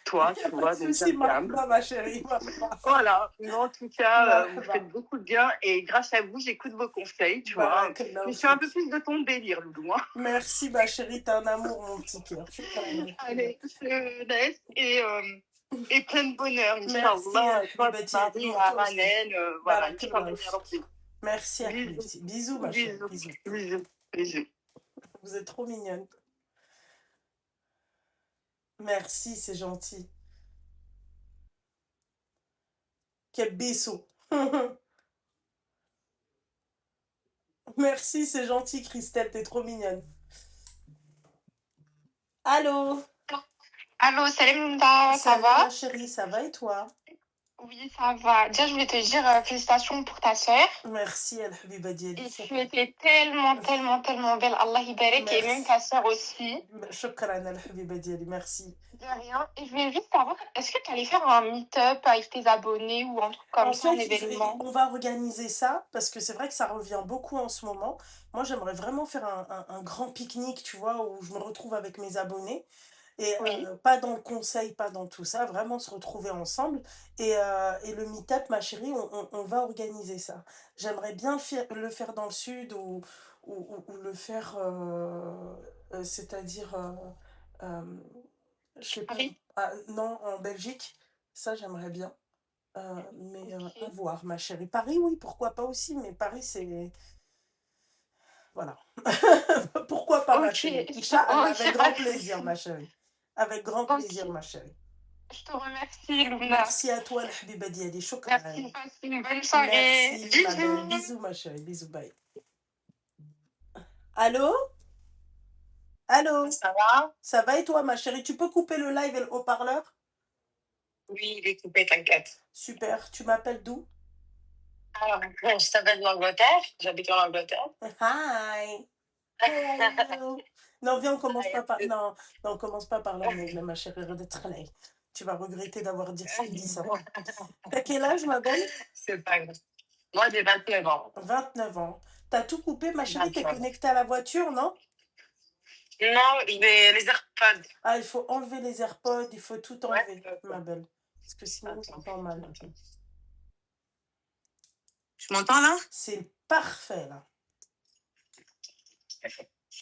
toi, tu Pas vois, de donc souci, j'aime bien. marhaba, ma chérie, marhaba. Voilà, mais en tout cas, vous Marhaba. faites beaucoup de bien et grâce à vous, j'écoute vos conseils, tu vois. Barakallahu Je suis un peu fik. plus de ton délire, Loulou, hein. Merci, ma chérie, t'es un amour, mon petit cœur. Shukran, Allez, je te laisse et plein de bonheur, merci, Inch'Allah. Toi, ton Habibati, mari, moi, toi aussi. Ranen, voilà, Barakallahu Inch'Allah, ya fik. Rabbi. Merci, Bisous, Habibti. Bisous, ma chérie, bisous, bisous. bisous, bisous. Vous êtes trop mignonne. Merci, c'est gentil. Quel bisou. Merci, c'est gentil, Christelle, t'es trop mignonne. Allô? Allô, salam Linda, ça Salut, va? ma chérie, ça va et toi? Oui, ça va. Déjà, je voulais te dire félicitations pour ta sœur. Merci, El Habiba Et Diali. tu étais tellement, tellement, tellement belle. Allah Ibarek. Et même Merci. ta sœur aussi. Shukran, El Habiba Diali, merci. De rien. Et je voulais juste savoir, est-ce que tu allais faire un meet-up avec tes abonnés ou un truc comme En ça, un fait, événement? on va organiser ça parce que c'est vrai que ça revient beaucoup en ce moment. Moi, j'aimerais vraiment faire un grand pique-nique, tu vois, où je me retrouve avec mes abonnés. Et Oui. pas dans le conseil, pas dans tout ça, vraiment se retrouver ensemble. Et le meet-up, ma chérie, on va organiser ça. J'aimerais bien le faire dans le sud ou le faire, c'est-à-dire, je sais pas, Paris? non, en Belgique. Ça, j'aimerais bien. Mais Ok. à voir, ma chérie. Paris, oui, pourquoi pas aussi, mais Paris, c'est... Voilà. Pourquoi pas, ma Ok, chérie? Inch'Allah, avec ok, grand pas de plaisir, ma souci. chérie. Avec grand plaisir, Ok. ma chérie. Je te remercie, Luna. Merci à toi, le Habiba Diali. Shukran. Merci, passe une bonne soirée. Merci, ma belle. Bisous. Bisous, ma chérie. Bisous, bye. Allô? Allô? Ça va? Ça va et toi, ma chérie? Tu peux couper le live et le haut-parleur? Oui, il est coupé, t'inquiète. Super. Tu m'appelles d'où? Alors, je t'appelle d'Angleterre. J'habite en Angleterre. Hi. Hello. Non, viens, on commence Ah, pas par... Non, non, on commence pas par l'anglais, ma chérie. Tu vas regretter d'avoir dit ça. T'as quel âge, ma belle? C'est pas grave. Moi, j'ai 29 ans. 29 ans. T'as tout coupé, ma chérie? T'es 29. connectée à la voiture, non? Non, les AirPods. Ah, il faut enlever les AirPods, il faut tout enlever, Ouais. ma belle. Parce que sinon, Attends. t'entends mal. Tu m'entends là? C'est parfait, là.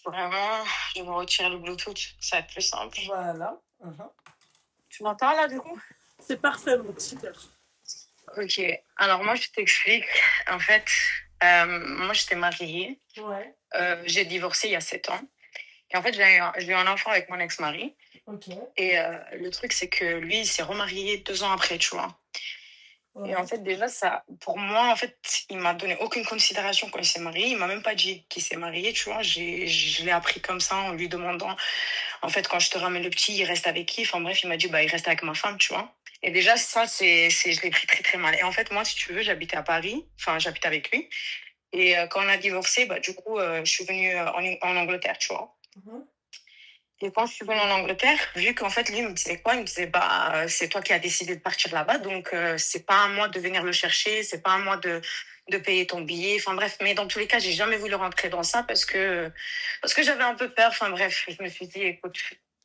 Vraiment, je me retire le Bluetooth. Ça va être plus simple. Voilà. Mhm. Tu m'entends là, du coup? C'est parfait, mon petit cœur. Ok. Alors, moi, je t'explique. En fait, moi, j'étais mariée. Ouais. J'ai divorcé il y a 7 ans. Et en fait, j'ai eu un enfant avec mon ex-mari. Ok. Et le truc, c'est que lui, il s'est remarié 2 ans après, tu vois. Ouais. Et en fait, déjà, ça, pour moi, en fait, il m'a donné aucune considération quand il s'est marié. Il m'a même pas dit qu'il s'est marié, tu vois. Je l'ai appris comme ça en lui demandant, en fait, quand je te ramène le petit, il reste avec qui? Enfin bref, il m'a dit, bah, il reste avec ma femme, tu vois. Et déjà, ça, je l'ai pris très, très mal. Et en fait, moi, si tu veux, j'habitais à Paris. Enfin, j'habitais avec lui. Et quand on a divorcé, bah, du coup, je suis venue en Angleterre, tu vois. Mhm. Et quand je suis venue en Angleterre, vu qu'en fait, lui, il me disait quoi? Il me disait, bah, c'est toi qui as décidé de partir là-bas, donc c'est pas à moi de venir le chercher, c'est pas à moi de payer ton billet. Enfin bref, mais dans tous les cas, j'ai jamais voulu rentrer dans ça parce que j'avais un peu peur. Enfin bref, je me suis dit, écoute,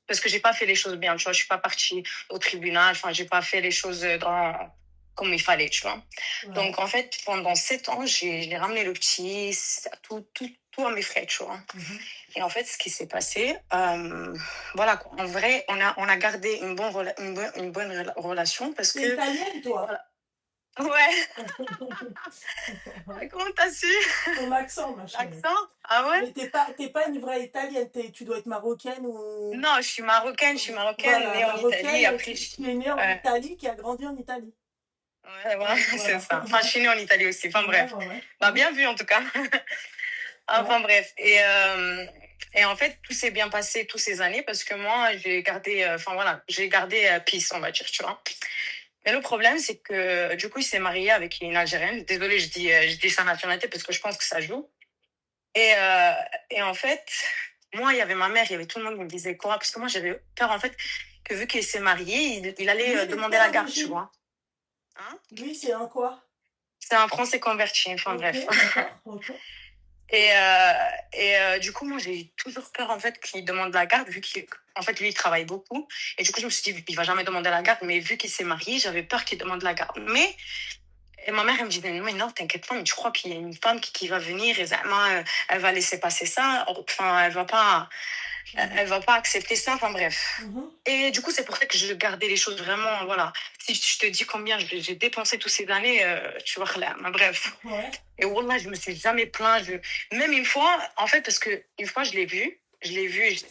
parce que j'ai pas fait les choses bien, tu vois, je suis pas partie au tribunal, enfin, j'ai pas fait les choses comme il fallait, tu vois. Ouais. Donc, en fait, pendant 7 ans, j'ai ramené le petit, tout à mes frais, tu vois. Mhm. Et en fait, ce qui s'est passé, voilà, quoi. En vrai, on a gardé une bonne relation parce T'es que. italienne, toi? Voilà. Ouais. Comment t'as su? Ton accent, ma chérie. L'accent? Ah ouais? Mais t'es pas une vraie italienne, tu dois être marocaine ou... Non, je suis marocaine, Voilà, née en Italie. marocaine, Après, qui est née en ouais, Italie, qui a grandi en Italie. ouais, voilà, c'est Voilà. ça. Enfin, je suis née en Italie aussi. Enfin, Ouais, bref. ouais, ouais. Bah, bien vu, en tout cas. Ouais. Enfin, bref. Et en fait, tout s'est bien passé toutes ces années parce que moi, j'ai gardé, enfin, voilà, j'ai gardé peace, on va dire, tu vois. Mais le problème, c'est que du coup, il s'est marié avec une Algérienne. Désolée, je dis sa nationalité parce que je pense que ça joue. Et, euh, et en fait, moi, il y avait ma mère, il y avait tout le monde qui me disait quoi? Parce que moi, j'avais peur, en fait, que vu qu'il s'est marié, il allait Lui, il est de demander quelle la garde, tu origine? vois. Hein? Lui, c'est un quoi? C'est un Français converti, enfin Ok, bref. d'accord, ok. Du coup, moi, j'ai toujours peur, en fait, qu'il demande la garde, vu qu'en fait, lui, il travaille beaucoup. Et du coup, je me suis dit, il va jamais demander la garde, mais vu qu'il s'est marié, j'avais peur qu'il demande la garde. Et ma mère, elle me disait, mais non, t'inquiète pas, mais tu crois qu'il y a une femme qui va venir et Zama, elle va laisser passer ça. Enfin, elle va pas accepter ça. Enfin, bref. Mhm. Et du coup, c'est pour ça que je gardais les choses vraiment, voilà. Si je te dis combien j'ai dépensé toutes ces années, tu vois, là, mais bref. Ouais. Et wallah, je me suis jamais plaint. Même une fois, en fait, parce que une fois, je l'ai vue,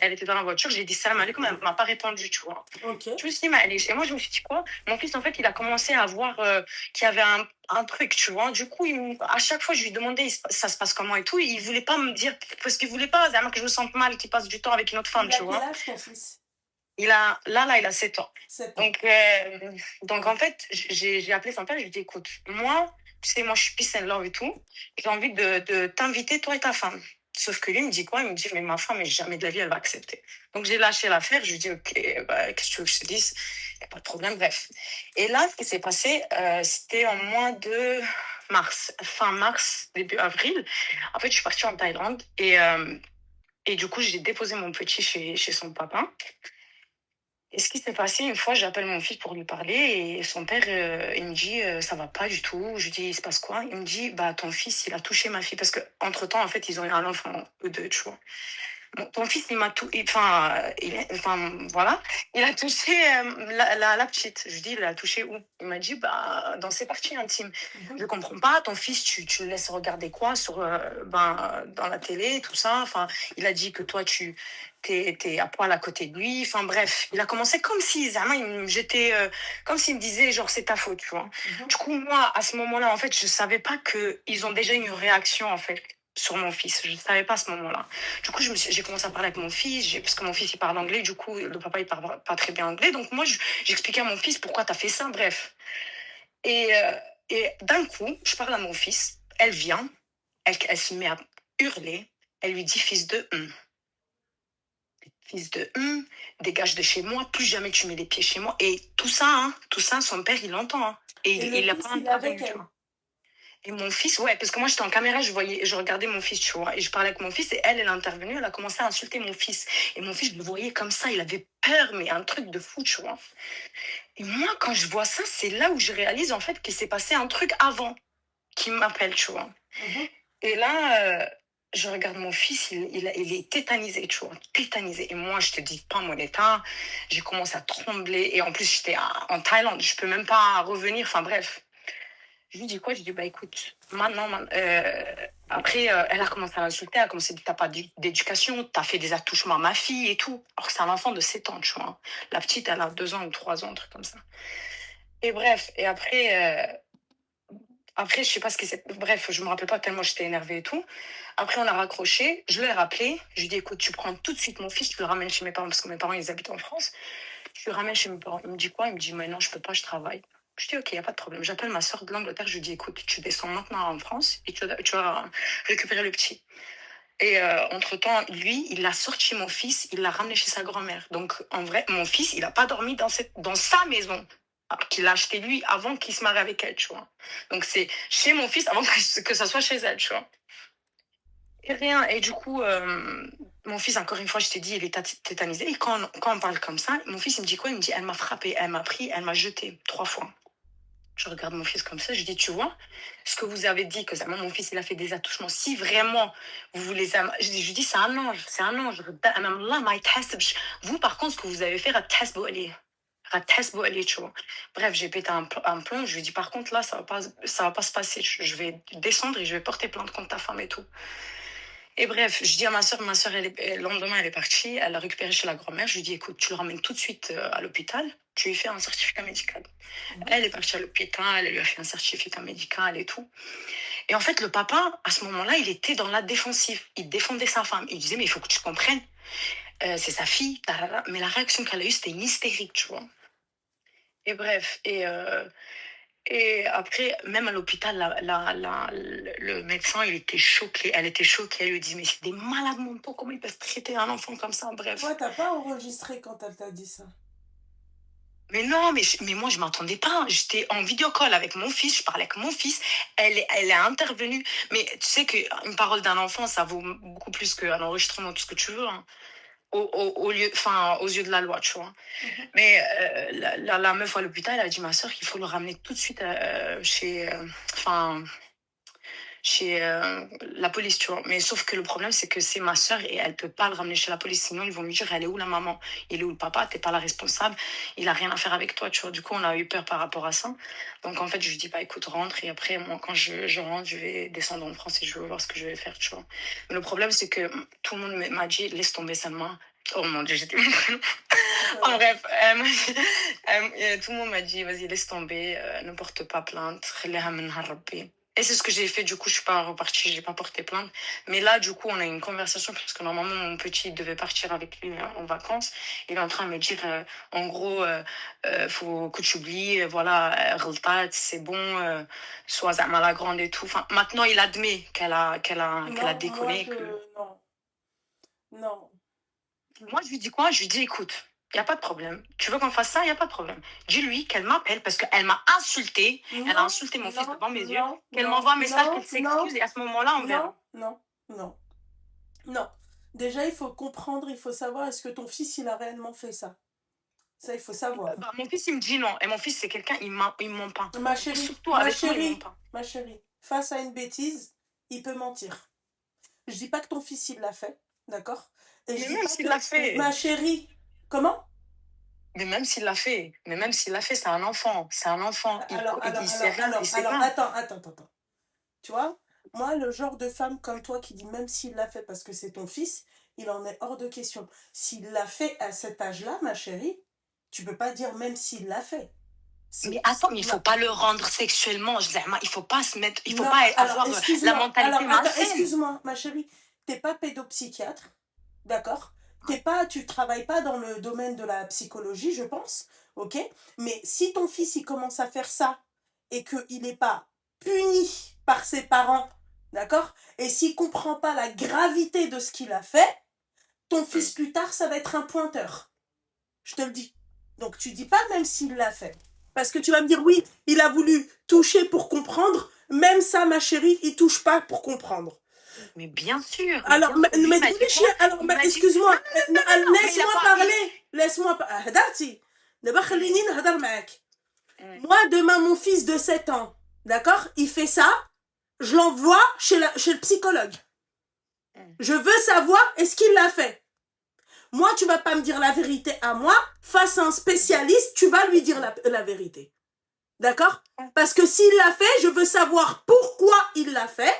elle était dans la voiture, j'ai dit salam alaikum, elle m'a pas répondu, tu vois. Ok. Je me suis dit, mais elle est... Et moi, je me suis dit quoi? Mon fils, en fait, il a commencé à voir qu'il y avait un truc, tu vois. Du coup, à chaque fois, je lui demandais ça se passe comment et tout. Il voulait pas me dire, parce qu'il voulait pas que je me sente mal qu'il passe du temps avec une autre femme, Il a tu quel vois. âge ton fils? Il a 7 ans. 7 ans. Donc en fait, j'ai appelé son père, je lui ai dit, écoute, moi, tu sais, moi, je suis peace and love et tout. J'ai envie de t'inviter, toi et ta femme. Sauf que lui, il me dit quoi? Il me dit, mais ma femme, mais jamais de la vie, elle va accepter. Donc j'ai lâché l'affaire, je lui ai dit, ok, bah, qu'est-ce que tu veux que je te dise? Il n'y a pas de problème, bref. Et là, ce qui s'est passé, c'était en mois de mars, fin mars, début avril. En fait, je suis partie en Thaïlande et du coup, j'ai déposé mon petit chez son papa. Et ce qui s'est passé, une fois, j'appelle mon fils pour lui parler et son père, il me dit, ça va pas du tout. Je lui dis, il se passe quoi? Il me dit, bah, ton fils, il a touché ma fille. Parce que entre temps, en fait, ils ont eu un enfant, eux deux, tu vois. Bon, ton fils, il m'a tout, enfin, voilà. Il a touché la petite. Je lui dis, il a touché où? Il m'a dit, bah, dans ses parties intimes. Je comprends pas, ton fils, tu le laisses regarder quoi sur, dans la télé, tout ça. Enfin, il a dit que toi, t'es à poil à côté de lui. Enfin, bref, il a commencé comme si, Zama, il me jetait, comme s'il me disait, genre, c'est ta faute, tu vois. Du coup, moi, à ce moment-là, en fait, je savais pas qu'ils ont déjà eu une réaction, en fait, sur mon fils. Je savais pas à ce moment-là. Du coup, j'ai commencé à parler avec mon fils, parce que mon fils, il parle anglais. Du coup, le papa, il parle pas très bien anglais. Donc, moi, j'expliquais à mon fils pourquoi tu as fait ça, bref. Et, euh, et d'un coup, je parle à mon fils. Elle vient, elle se met à hurler. Elle lui dit, fils de dégage de chez moi, plus jamais tu mets les pieds chez moi. Et tout ça, son père, il l'entend. Hein. Et Et il le l'a fils, pas il est avec intervenu, tu elle. vois. Et mon fils, ouais, parce que moi j'étais en caméra, je regardais mon fils, tu vois, et je parlais avec mon fils, et elle est intervenue, elle a commencé à insulter mon fils. Et mon fils, je le voyais comme ça, il avait peur, mais un truc de fou, tu vois. Et moi, quand je vois ça, c'est là où je réalise en fait qu'il s'est passé un truc avant qui m'appelle, tu vois. Et là, je regarde mon fils, il est tétanisé, tu vois, tétanisé. Et moi, je te dis pas mon état, j'ai commencé à trembler, et en plus, j'étais en Thaïlande, je peux même pas revenir, enfin bref. Je lui dis quoi? Je lui dis, bah écoute, maintenant, après, elle a commencé à l'insulter, elle a commencé à dire, t'as pas d'éducation, t'as fait des attouchements à ma fille et tout. Alors que c'est un enfant de 7 ans, tu vois. La petite, elle a 2 ans ou 3 ans, un truc comme ça. Et bref, et après, je sais pas ce qui s'est... Bref, je me rappelle pas tellement j'étais énervée et tout. Après, on a raccroché, je l'ai rappelé, je lui dis, écoute, tu prends tout de suite mon fils, tu le ramènes chez mes parents, parce que mes parents, ils habitent en France. Je le ramène chez mes parents. Il me dit quoi? Il me dit, mais non, je peux pas, je travaille. Je dis, ok, il n'y a pas de problème. J'appelle ma soeur de l'Angleterre, je lui dis, écoute, tu descends maintenant en France et tu vas récupérer le petit. Et entre-temps, lui, il a sorti mon fils, il l'a ramené chez sa grand-mère. Donc, en vrai, mon fils, il n'a pas dormi dans sa maison qu'il a acheté lui avant qu'il se marie avec elle, tu vois. Donc, c'est chez mon fils avant que ça soit chez elle, tu vois. Et rien. Et du coup, mon fils, encore une fois, je t'ai dit, il est tétanisé. Et quand on parle comme ça, mon fils, il me dit quoi? Il me dit, elle m'a frappé, elle m'a pris, elle m'a jeté 3 fois. Je regarde mon fils comme ça, je dis, tu vois, ce que vous avez dit, que ça, mon fils, il a fait des attouchements. Si vraiment vous voulez... Je dis, c'est un ange, c'est un ange. Vous, par contre, ce que vous avez fait, tu vois. Bref, j'ai pété un plomb. Je lui dis, par contre, là, ça va pas se passer. Je vais descendre et je vais porter plainte contre ta femme et tout. Et bref, je dis à ma soeur, le lendemain, elle est partie, elle l'a récupéré chez la grand-mère. Je lui dis, écoute, tu le ramènes tout de suite à l'hôpital, tu lui fais un certificat médical. Elle est partie à l'hôpital, elle lui a fait un certificat médical et tout. Et en fait, le papa, à ce moment-là, il était dans la défensive. Il défendait sa femme. Il disait, mais il faut que tu comprennes, c'est sa fille. Tarara. Mais la réaction qu'elle a eue, c'était une hystérique, tu vois. Et bref, et après, même à l'hôpital, le médecin, il était choqué. Elle était choquée. Elle lui dit, mais c'est des malades mentaux. Comment ils peuvent traiter un enfant comme ça? Bref. Toi, t'as pas enregistré quand elle t'a dit ça? Mais non, mais moi, je m'attendais pas. J'étais en vidéo call avec mon fils, je parlais avec mon fils. Elle est intervenue. Mais tu sais qu'une parole d'un enfant, ça vaut beaucoup plus qu'un enregistrement, tout ce que tu veux, hein. Aux yeux de la loi, tu vois. Mais la meuf à l'hôpital, elle a dit, ma soeur, qu'il faut le ramener tout de suite chez la police, tu vois. Mais sauf que le problème, c'est que c'est ma soeur et elle peut pas le ramener chez la police. Sinon, ils vont lui dire, elle est où la maman? Il est où le papa? T'es pas la responsable. Il a rien à faire avec toi, tu vois. Du coup, on a eu peur par rapport à ça. Donc, en fait, je lui dis, bah, écoute, rentre. Et après, moi, quand je rentre, je vais descendre en France et je vais voir ce que je vais faire, tu vois. Mais le problème, c'est que tout le monde m'a dit, laisse tomber Salma. Oh mon Dieu, j'étais... En bref, tout le monde m'a dit, vas-y, laisse tomber, ne porte pas plainte. خليها من ربي. Et c'est ce que j'ai fait, du coup, je suis pas repartie, j'ai pas porté plainte. Mais là, du coup, on a eu une conversation, parce que normalement, mon petit devait partir avec lui en vacances. Il est en train de me dire, en gros, faut que tu oublies, voilà, غلطات, c'est bon, sois zama la grande et tout. Enfin, maintenant, il admet qu'elle a Non, moi, déconné. non. Non. Moi, je lui dis quoi? Je lui dis, écoute, il n'y a pas de problème. Tu veux qu'on fasse ça? Il n'y a pas de problème. Dis-lui qu'elle m'appelle parce qu'elle m'a insulté. Elle a insulté mon fils devant mes yeux. Qu'elle m'envoie un message, qu'elle s'excuse et à ce moment-là, on verra. Non. Déjà, il faut comprendre, il faut savoir, est-ce que ton fils, il a réellement fait ça? Ça, il faut savoir. Bah, mon fils, il me dit non. Et mon fils, c'est quelqu'un, il ment pas. Ma chérie, Surtout avec moi, il ment pas. ma chérie, face à une bêtise, il peut mentir. Je dis pas que ton fils, il l'a fait, d'accord? Mais même s'il l'a fait. Ma chérie, comment? Mais même s'il l'a fait, c'est un enfant. C'est un enfant. Attends. Tu vois, moi, le genre de femme comme toi qui dit même s'il l'a fait parce que c'est ton fils, il en est hors de question. S'il l'a fait à cet âge-là, ma chérie, tu peux pas dire même s'il l'a fait. Mais attends, il faut pas le rendre sexuellement. Il faut pas se mettre, il faut pas avoir la mentalité malsaine. Excuse-moi, ma chérie, t'es pas pédopsychiatre, d'accord? Tu travailles pas dans le domaine de la psychologie, je pense, ok? Mais si ton fils, il commence à faire ça et qu'il n'est pas puni par ses parents, d'accord? Et s'il comprend pas la gravité de ce qu'il a fait, ton fils plus tard, ça va être un pointeur. Je te le dis. Donc tu dis pas même s'il l'a fait. Parce que tu vas me dire, oui, il a voulu toucher pour comprendre. Même ça, ma chérie, il touche pas pour comprendre. Mais bien sûr. Alors, excuse-moi, laisse-moi parler. Moi, demain, mon fils de 7 ans, d'accord, il fait ça, je l'envoie chez le psychologue. Je veux savoir, est-ce qu'il l'a fait? Moi, tu vas pas me dire la vérité à moi. Face à un spécialiste, tu vas lui dire la vérité. D'accord? Parce que s'il l'a fait, je veux savoir pourquoi il l'a fait.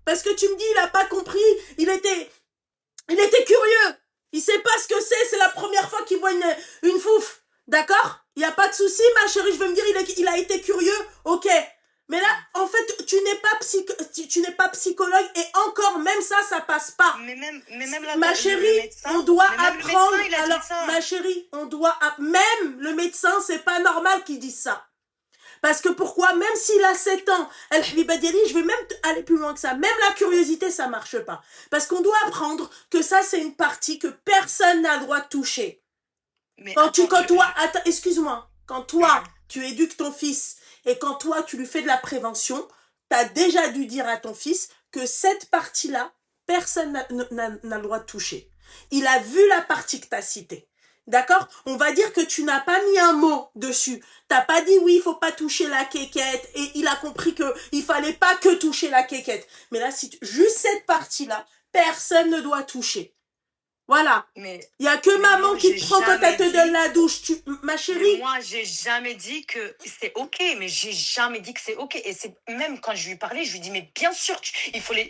Parce que tu me dis, il a pas compris. Il était curieux. Il sait pas ce que c'est la première fois qu'il voit une fouf. D'accord? Il n'y a pas de souci, ma chérie. Je veux me dire, il a été curieux. Ok. Mais là, en fait, tu n'es pas psychologue et encore, même ça passe pas. Mais même là, ma chérie, on doit apprendre. Alors, ma chérie, même le médecin, c'est pas normal qu'il dise ça. Parce que pourquoi? Même s'il a 7 ans, je vais même aller plus loin que ça. Même la curiosité, ça marche pas. Parce qu'on doit apprendre que ça, c'est une partie que personne n'a le droit de toucher. Mais excuse-moi, quand toi, tu éduques ton fils et quand toi, tu lui fais de la prévention, tu as déjà dû dire à ton fils que cette partie-là, personne n'a le droit de toucher. Il a vu la partie que tu as citée. D'accord? On va dire que tu n'as pas mis un mot dessus. T'as pas dit oui, il faut pas toucher la quéquette. Et il a compris que il fallait pas que toucher la quéquette. Mais là, juste cette partie-là, personne ne doit toucher. Voilà. Il y a que maman qui te prend quand elle te donne la douche. Ma chérie. Mais moi, j'ai jamais dit que c'est ok. Mais j'ai jamais dit que c'est ok. Et c'est même quand je lui parlais, je lui dis mais bien sûr il faut le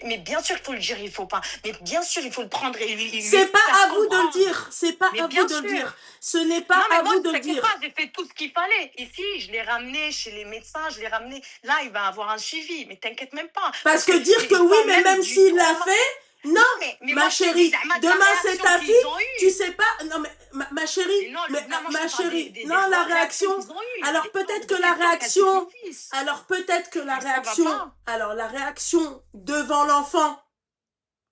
dire, il faut pas. Mais bien sûr, il faut le prendre et lui. C'est pas à vous de le dire. C'est pas à vous de le dire. Ce n'est pas à vous de le dire. J'ai fait tout ce qu'il fallait. Ici, je l'ai ramené chez les médecins, je l'ai ramené. Là, il va avoir un suivi. Mais t'inquiète même pas. Parce que dire que oui, mais même s'il l'a fait. Non, mais ma chérie, demain c'est ta fille, tu sais pas, non mais ma chérie, ma chérie, non la réaction, alors peut-être que la réaction devant l'enfant,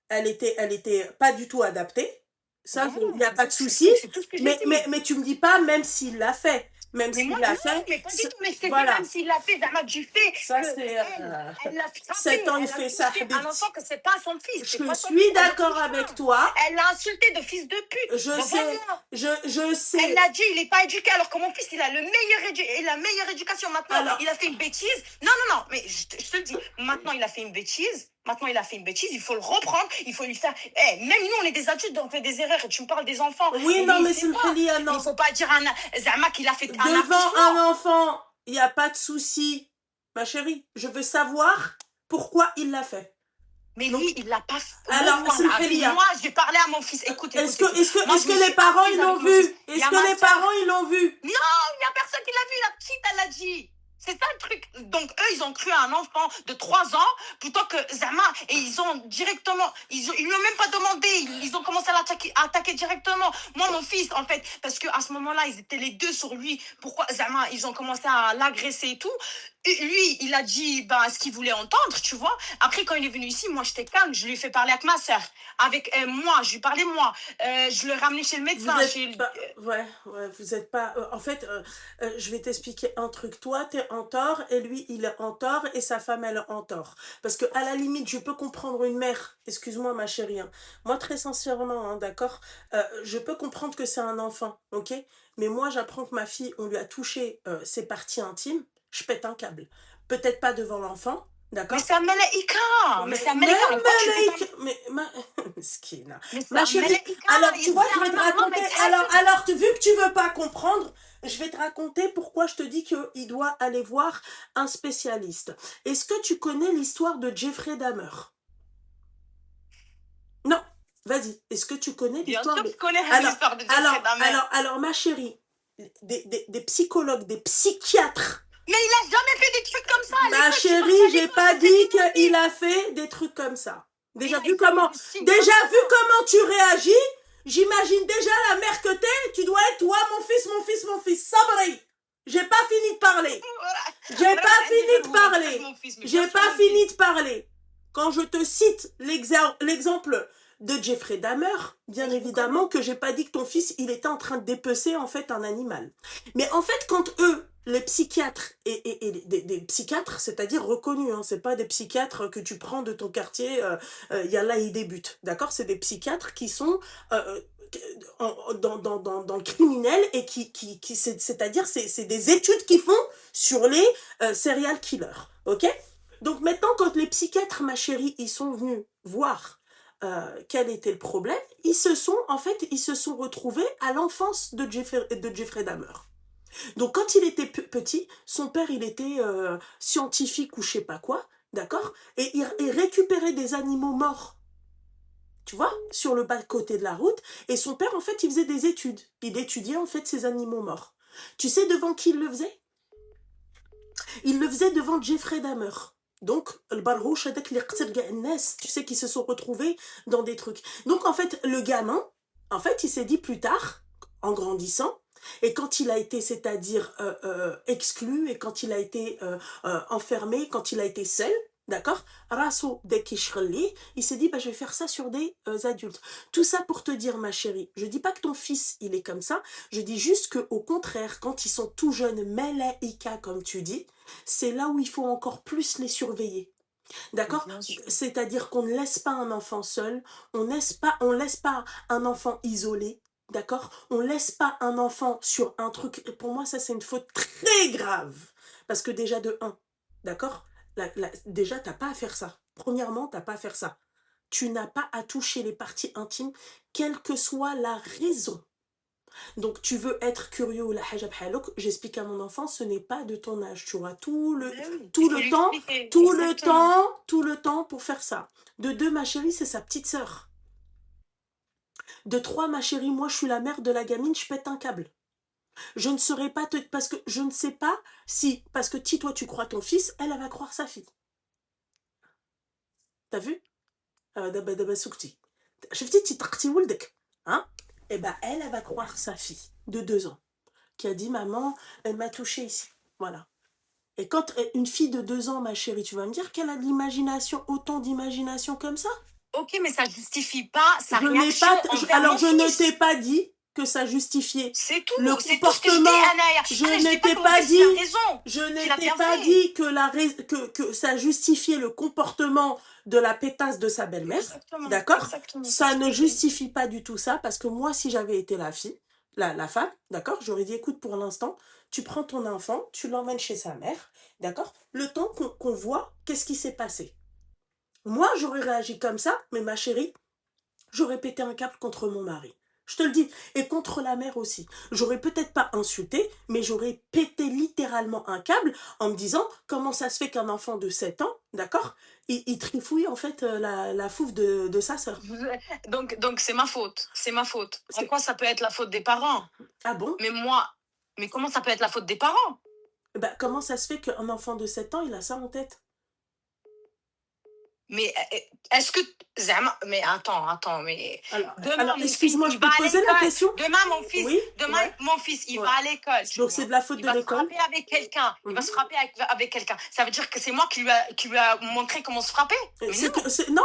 elle était pas du tout adaptée, ça il n'y a pas de souci, mais tu me dis pas même s'il l'a fait. même Mais s'il moi, l'a non, fait. mais pas du tout. Mais je t'ai dit, Voilà. même s'il l'a fait, Zama, du fait Ça, que c'est... elle l'a frappé, 7 ans, il elle a fait ça, touché un Habibti. enfant que c'est pas son fils. C'est Je pas son suis fils, elle le d'accord touche avec pas. toi. Elle l'a insulté de fils de pute. Je Devant sais, moi. je Elle sais. l'a dit, il n'est pas éduqué, alors que mon fils, il a la meilleure éducation. Maintenant, Alors, il a fait une bêtise. Non, non, non, mais je te le dis, maintenant, il a fait une bêtise. Maintenant, il a fait une bêtise, il faut le reprendre, il faut lui faire... Même nous, on est des adultes, on fait des erreurs. Tu me parles des enfants. oui, non, mais c'est c'est pas. non. Il ne faut pas dire Zama qu'il a fait un Devant accouchement. un enfant, il n'y a pas de souci. Ma chérie, je veux savoir pourquoi il l'a fait. Mais Donc, lui, il l'a pas fait. alors, Moi, j'ai parlé à mon fils. Écoute, est-ce écoute. que les parents, ils l'ont vu? Est-ce que les parents, ils l'ont vu? Non, il n'y a personne qui l'a vu. La petite, elle l'a dit. C'est ça le truc. Donc, eux, ils ont cru à un enfant de 3 ans plutôt que Zama. Et ils ont directement... Ils lui ont même pas demandé. Ils ont commencé à attaquer directement. Moi, mon fils, en fait, parce qu'à ce moment-là, ils étaient les deux sur lui. Pourquoi Zama, ils ont commencé à l'agresser et tout. Et lui, il a dit ce qu'il voulait entendre, tu vois. Après, quand il est venu ici, moi, j'étais calme. Je lui ai fait parler avec ma sœur. Avec moi, je lui parlais moi. Je l'ai ramené chez le médecin. Ouais, vous êtes pas... en fait, je vais t'expliquer un truc. Toi, t'es en tort et lui, il est en tort et sa femme, elle est en tort. Parce que à la limite, je peux comprendre une mère. Excuse-moi, ma chérie. Hein. Moi, très sincèrement, hein, d'accord, je peux comprendre que c'est un enfant, ok. Mais moi, j'apprends que ma fille, on lui a touché ses parties intimes. Je pète un câble. Peut-être pas devant l'enfant, d'accord? Mais c'est un malaïka. Mais c'est un malaïka. Mais Skina. Ma chérie, alors tu vois, je vais te raconter. Alors, vu que tu veux pas comprendre, je vais te raconter pourquoi je te dis qu'il doit aller voir un spécialiste. Est-ce que tu connais l'histoire de Jeffrey Dahmer? Non. Vas-y. Est-ce que tu connais l'histoire de... Bien sûr, je connais l'histoire de Jeffrey Dahmer. Alors, ma chérie, des psychologues, des psychiatres. Mais il a jamais fait des trucs comme ça. Ma chérie, j'ai pas dit qu'il a fait des trucs comme ça. Déjà vu comment tu réagis, j'imagine déjà la mère que t'es, tu dois être toi, mon fils, Sabri. J'ai pas fini de parler. Quand je te cite l'exemple de Jeffrey Dahmer, bien évidemment que j'ai pas dit que ton fils, il était en train de dépecer en fait un animal. Mais en fait, quand eux, les psychiatres et des psychiatres, c'est-à-dire reconnus, hein, c'est pas des psychiatres que tu prends de ton quartier, là ils débutent, d'accord? C'est des psychiatres qui sont dans le criminel et c'est-à-dire c'est des études qu'ils font sur les serial killers, ok? Donc maintenant, quand les psychiatres, ma chérie, ils sont venus voir quel était le problème, ils se sont retrouvés à l'enfance de Jeffrey Dahmer. Donc quand il était petit, son père il était scientifique ou je sais pas quoi, d'accord, et il récupérait des animaux morts, tu vois, sur le bas-côté de la route, et son père en fait il faisait des études, il étudiait en fait ces animaux morts. Tu sais devant qui il le faisait? Il le faisait devant Jeffrey Dahmer. Donc, le barrouche avec les tu sais, qui se sont retrouvés dans des trucs. Donc, en fait, le gamin, en fait, il s'est dit plus tard, en grandissant, et quand il a été, c'est-à-dire exclu, et quand il a été enfermé, quand il a été seul, d'accord, Rasso Dekishkhali, il s'est dit, je vais faire ça sur des adultes. Tout ça pour te dire, ma chérie, je dis pas que ton fils, il est comme ça, je dis juste qu'au contraire, quand ils sont tout jeunes, Melaïka, comme tu dis, c'est là où il faut encore plus les surveiller. D'accord? C'est-à-dire qu'on ne laisse pas un enfant seul, on laisse pas un enfant isolé, d'accord? On laisse pas un enfant sur un truc. Et pour moi, ça, c'est une faute très grave. Parce que déjà, de 1, d'accord? Déjà, t'as pas à faire ça. Premièrement, t'as pas à faire ça. Tu n'as pas à toucher les parties intimes, quelle que soit la raison. Donc, tu veux être curieux ou la hajab halouk, j'explique à mon enfant, ce n'est pas de ton âge. Tu auras tout le temps pour faire ça. De 2, ma chérie, c'est sa petite sœur. De 3, ma chérie, moi, je suis la mère de la gamine, je pète un câble. Je ne saurais pas parce que je ne sais pas si, parce que si toi tu crois ton fils, elle va croire sa fille. T'as vu? Hein? Et elle va croire sa fille de 2 ans, qui a dit, maman, elle m'a touché ici. Voilà. Et quand une fille de 2 ans, ma chérie, tu vas me dire qu'elle a de l'imagination, autant d'imagination comme ça? Ok, mais ça justifie pas sa réaction alors, je ne t'ai pas dit que ça justifiait C'est tout. le C'est tout ce que je dis, comportement. Anna. Je Anna, dis n'étais que mon pas fils, il a dit, raison. je Qu'il a n'étais bien pas fait. dit que ça justifiait le comportement de la pétasse de sa belle-mère, Exactement. d'accord? Exactement. Ça C'est ce ne que je dis. justifie pas du tout ça, parce que moi, si j'avais été la fille, la femme, d'accord, j'aurais dit, écoute, pour l'instant, tu prends ton enfant, tu l'emmènes chez sa mère, d'accord? Le temps qu'on voit qu'est-ce qui s'est passé. Moi, j'aurais réagi comme ça, mais ma chérie, j'aurais pété un câble contre mon mari. Je te le dis. Et contre la mère aussi. J'aurais peut-être pas insulté, mais j'aurais pété littéralement un câble en me disant comment ça se fait qu'un enfant de 7 ans, d'accord, il trifouille en fait la fouffe de sa sœur. Donc c'est ma faute. C'est ma faute. En C'est- quoi ça peut être la faute des parents? Ah bon? Mais comment ça peut être la faute des parents? Ben, comment ça se fait qu'un enfant de 7 ans, il a ça en tête? Mais est-ce que... Mais attends, mais... Alors excuse-moi, je peux te poser la question? Demain, mon fils, Oui, mon fils, il ouais. va à l'école. Donc c'est de la faute de l'école? Il va se frapper avec quelqu'un. Il va se frapper avec quelqu'un. Ça veut dire que c'est moi qui lui a montré comment se frapper? Non,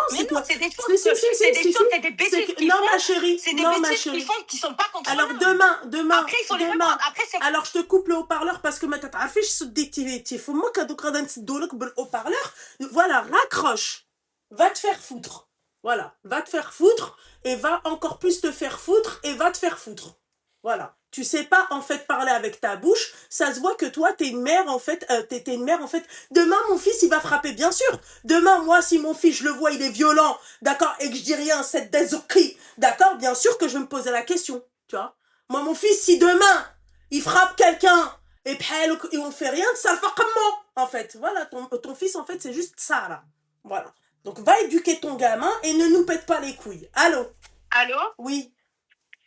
c'est des choses, c'est des bêtises. Non, ma chérie, c'est des bêtises qu'ils font qui sont pas contrôlables. Alors demain, Après, il faut les répondre. Après, c'est... alors je te coupe le haut-parleur parce que ma tata affiche ce déctivité. Faut moi qu'à le haut-parleur. Voilà, raccroche. Va te faire foutre. Voilà, va te faire foutre et va encore plus te faire foutre et va te faire foutre. Voilà. Tu sais pas en fait parler avec ta bouche, ça se voit que toi t'es une mère en fait, t'es une mère en fait. Demain mon fils il va frapper, bien sûr. Demain moi si mon fils je le vois il est violent, d'accord, et que je dis rien, cette désoquerie, d'accord, bien sûr que je vais me poser la question, tu vois. Moi mon fils si demain il frappe quelqu'un et on fait rien de ça le fait comme moi en fait. Voilà, ton fils en fait c'est juste ça là. Voilà. Donc va éduquer ton gamin et ne nous pète pas les couilles. Allô? Allô? Oui.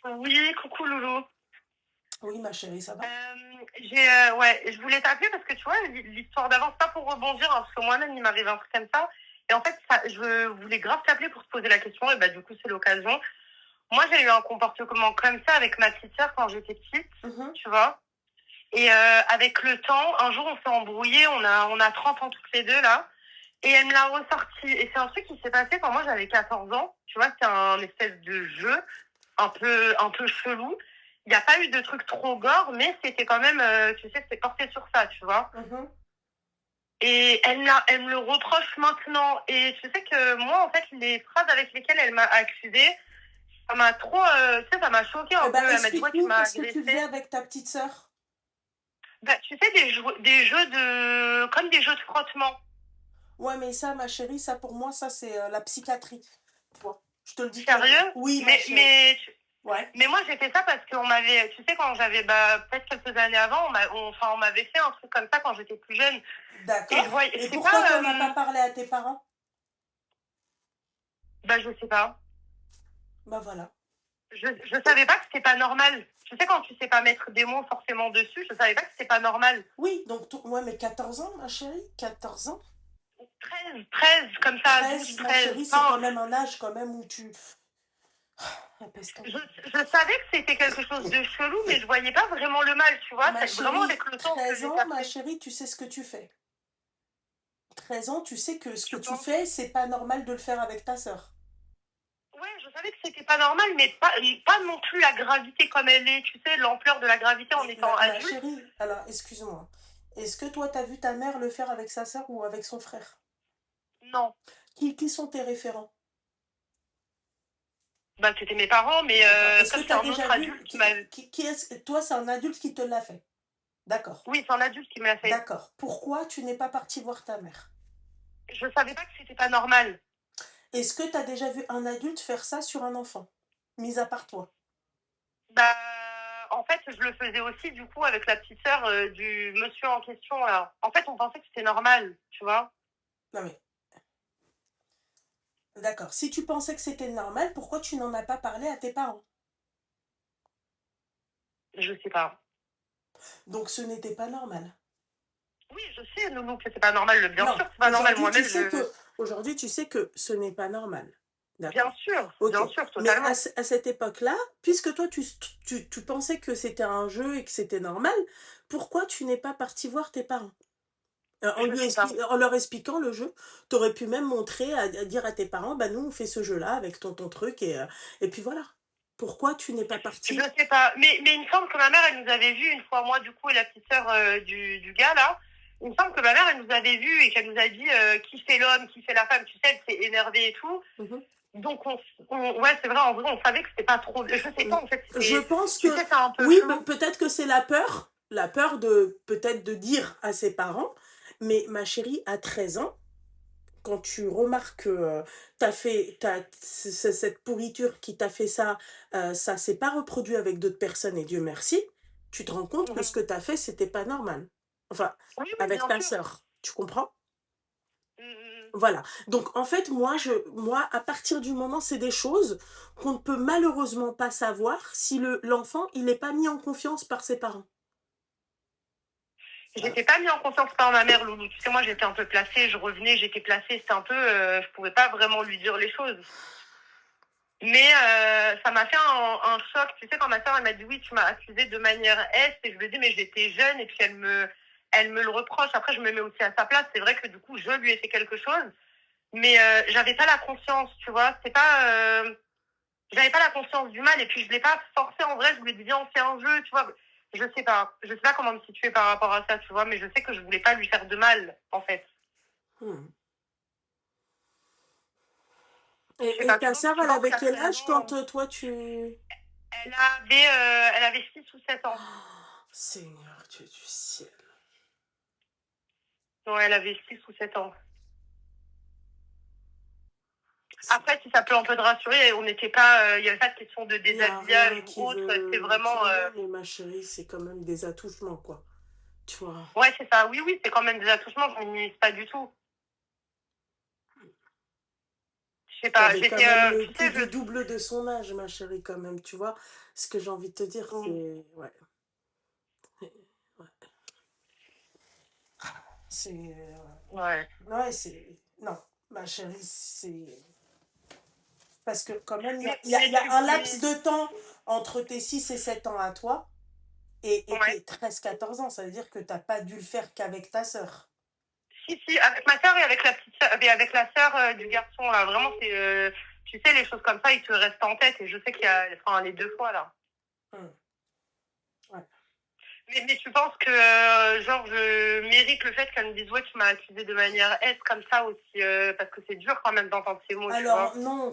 Oui, coucou Loulou. Oui, ma chérie, ça va? Ouais, je voulais t'appeler parce que tu vois, l'histoire d'avant, c'est pas pour rebondir, hein, parce que moi-même, il m'arrive un truc comme ça. Et en fait, je voulais grave t'appeler pour te poser la question, et bah du coup, c'est l'occasion. Moi, j'ai eu un comportement comme ça avec ma petite sœur quand j'étais petite, tu vois. Et avec le temps, un jour, on s'est embrouillés, on a 30 ans toutes les deux, là. Et elle me l'a ressorti. Et c'est un truc qui s'est passé quand moi, j'avais 14 ans. Tu vois, c'était un espèce de jeu un peu chelou. Il n'y a pas eu de truc trop gore, mais c'était quand même, tu sais, c'était porté sur ça, tu vois. Et elle me le reproche maintenant. Et tu sais que moi, en fait, les phrases avec lesquelles elle m'a accusée, ça m'a trop, tu sais, ça m'a choquée un peu. Elle m'a dit, ouais, tu m'as agressée. Qu'est-ce que tu faisais avec ta petite sœur? Bah, tu sais, des jeux comme des jeux de frottement. Ouais, mais ça, ma chérie, ça pour moi, ça c'est la psychiatrie. Toi, je te le dis. Sérieux? Oui, ouais. Mais moi, j'ai fait ça parce qu'on m'avait, tu sais, quand j'avais peut-être quelques années avant, on m'avait fait un truc comme ça quand j'étais plus jeune. D'accord. Et pourquoi tu n'as pas parlé à tes parents? Bah, je sais pas. Bah voilà. Je savais pas que c'était pas normal. Tu sais, quand tu sais pas mettre des mots forcément dessus, je savais pas que c'était pas normal. Oui, donc, ouais, mais 14 ans, ma chérie, 14 ans? 13, comme ça. 13, ma chérie, c'est quand même un âge quand même où tu... Je savais que c'était quelque chose de chelou, mais je voyais pas vraiment le mal, tu vois. C'est vraiment avec le temps 13 ans, ma chérie, tu sais ce que tu fais. 13 ans, tu sais que ce que tu fais, c'est pas normal de le faire avec ta sœur. Ouais, je savais que c'était pas normal, mais pas non plus la gravité comme elle est, tu sais, l'ampleur de la gravité en étant adulte. Ma chérie, alors, excuse-moi. Est-ce que toi, t'as vu ta mère le faire avec sa sœur ou avec son frère? Non. Qui sont tes référents? Bah, c'était mes parents, mais est-ce que c'est un autre adulte qui m'a... Toi, c'est un adulte qui te l'a fait? D'accord. Oui, c'est un adulte qui me l'a fait. D'accord. Pourquoi tu n'es pas partie voir ta mère? Je savais pas que c'était pas normal. Est-ce que tu as déjà vu un adulte faire ça sur un enfant, mis à part toi? Bah, en fait, je le faisais aussi, du coup, avec la petite sœur du monsieur en question. Là. En fait, on pensait que c'était normal, tu vois. Non mais... D'accord. Si tu pensais que c'était normal, pourquoi tu n'en as pas parlé à tes parents? Je sais pas. Donc ce n'était pas normal. Oui, je sais, Nounou, que c'est pas normal. Bien sûr, c'est pas normal. Moi-même, Aujourd'hui, tu sais que ce n'est pas normal. Bien sûr, okay. Bien sûr, totalement. Mais à cette époque-là, puisque toi, tu pensais que c'était un jeu et que c'était normal, pourquoi tu n'es pas parti voir tes parents? En leur expliquant le jeu, tu aurais pu même montrer, à dire à tes parents, bah nous, on fait ce jeu-là avec ton truc, et puis voilà. Pourquoi tu n'es pas Je partie? sais pas. Mais il me semble que ma mère, elle nous avait vus une fois, moi, du coup, et la petite sœur du gars, là. Il me semble que ma mère, elle nous avait vus et qu'elle nous a dit qui fait l'homme, qui fait la femme. Tu sais, elle s'est énervée et tout. Donc, ouais, c'est vrai, en vrai, on savait que c'était pas trop. Je sais pas, en fait. Je pense tu que. sais, c'est un peu Oui, flou. peut-être que c'est la peur. La peur de peut-être de dire à ses parents. Mais ma chérie, à 13 ans, quand tu remarques que cette pourriture qui t'a fait ça, ça s'est pas reproduit avec d'autres personnes, et Dieu merci, tu te rends compte que ce que t'as fait, c'était pas normal. Enfin, Oui, avec bien ta sûr. sœur. Tu comprends? Mhm. Voilà. Donc, en fait, moi, à partir du moment, c'est des choses qu'on ne peut malheureusement pas savoir si l'enfant, il n'est pas mis en confiance par ses parents. J'étais pas mis en confiance par ma mère, Loulou. Tu sais, moi, j'étais un peu placée, je revenais, j'étais placée, c'était un peu, je pouvais pas vraiment lui dire les choses. Mais ça m'a fait un choc. Tu sais, quand ma soeur, elle m'a dit oui, tu m'as accusée de manière S, et je lui ai dit, mais j'étais jeune, et puis elle me le reproche. Après, je me mets aussi à sa place. C'est vrai que du coup, je lui ai fait quelque chose, mais j'avais pas la conscience, tu vois. C'est pas, j'avais pas la conscience du mal, et puis je l'ai pas forcé en vrai. Je lui ai dit, viens, on fait un jeu, tu vois. Je sais pas comment me situer par rapport à ça, tu vois, mais je sais que je voulais pas lui faire de mal, en fait. Et ta sœur, elle avait quel âge quand toi tu... Elle avait 6 ou 7 ans. Oh, Seigneur Dieu du ciel. Ouais, elle avait 6 ou 7 ans. Après, si ça peut un peu te rassurer, on n'était pas, il n'y avait pas de question de déshabillage ou autre. C'est vraiment. Mais ma chérie, c'est quand même des attouchements, quoi. Tu vois. Ouais, c'est ça. Oui, c'est quand même des attouchements. Je ne minimise pas du tout. Je sais pas. J'étais. Le double de son âge, ma chérie, quand même. Tu vois. Ce que j'ai envie de te dire, c'est. Ouais. C'est. Ouais. Ouais, c'est. Non, ma chérie, c'est. Parce que quand même, il y a un laps de temps entre tes 6 et 7 ans à toi et tes 13-14 ans. Ça veut dire que tu n'as pas dû le faire qu'avec ta sœur. Si, avec ma sœur et avec la petite sœur, avec la sœur du garçon, là. Vraiment, c'est. Tu sais, les choses comme ça, ils te restent en tête. Et je sais qu'il y a. Enfin, les 2 fois, là. Ouais. Mais tu penses que, genre, je mérite le fait qu'elle me dise, ouais, tu m'as accusée de manière S comme ça aussi, parce que c'est dur quand même d'entendre ces mots, alors, tu vois. Non.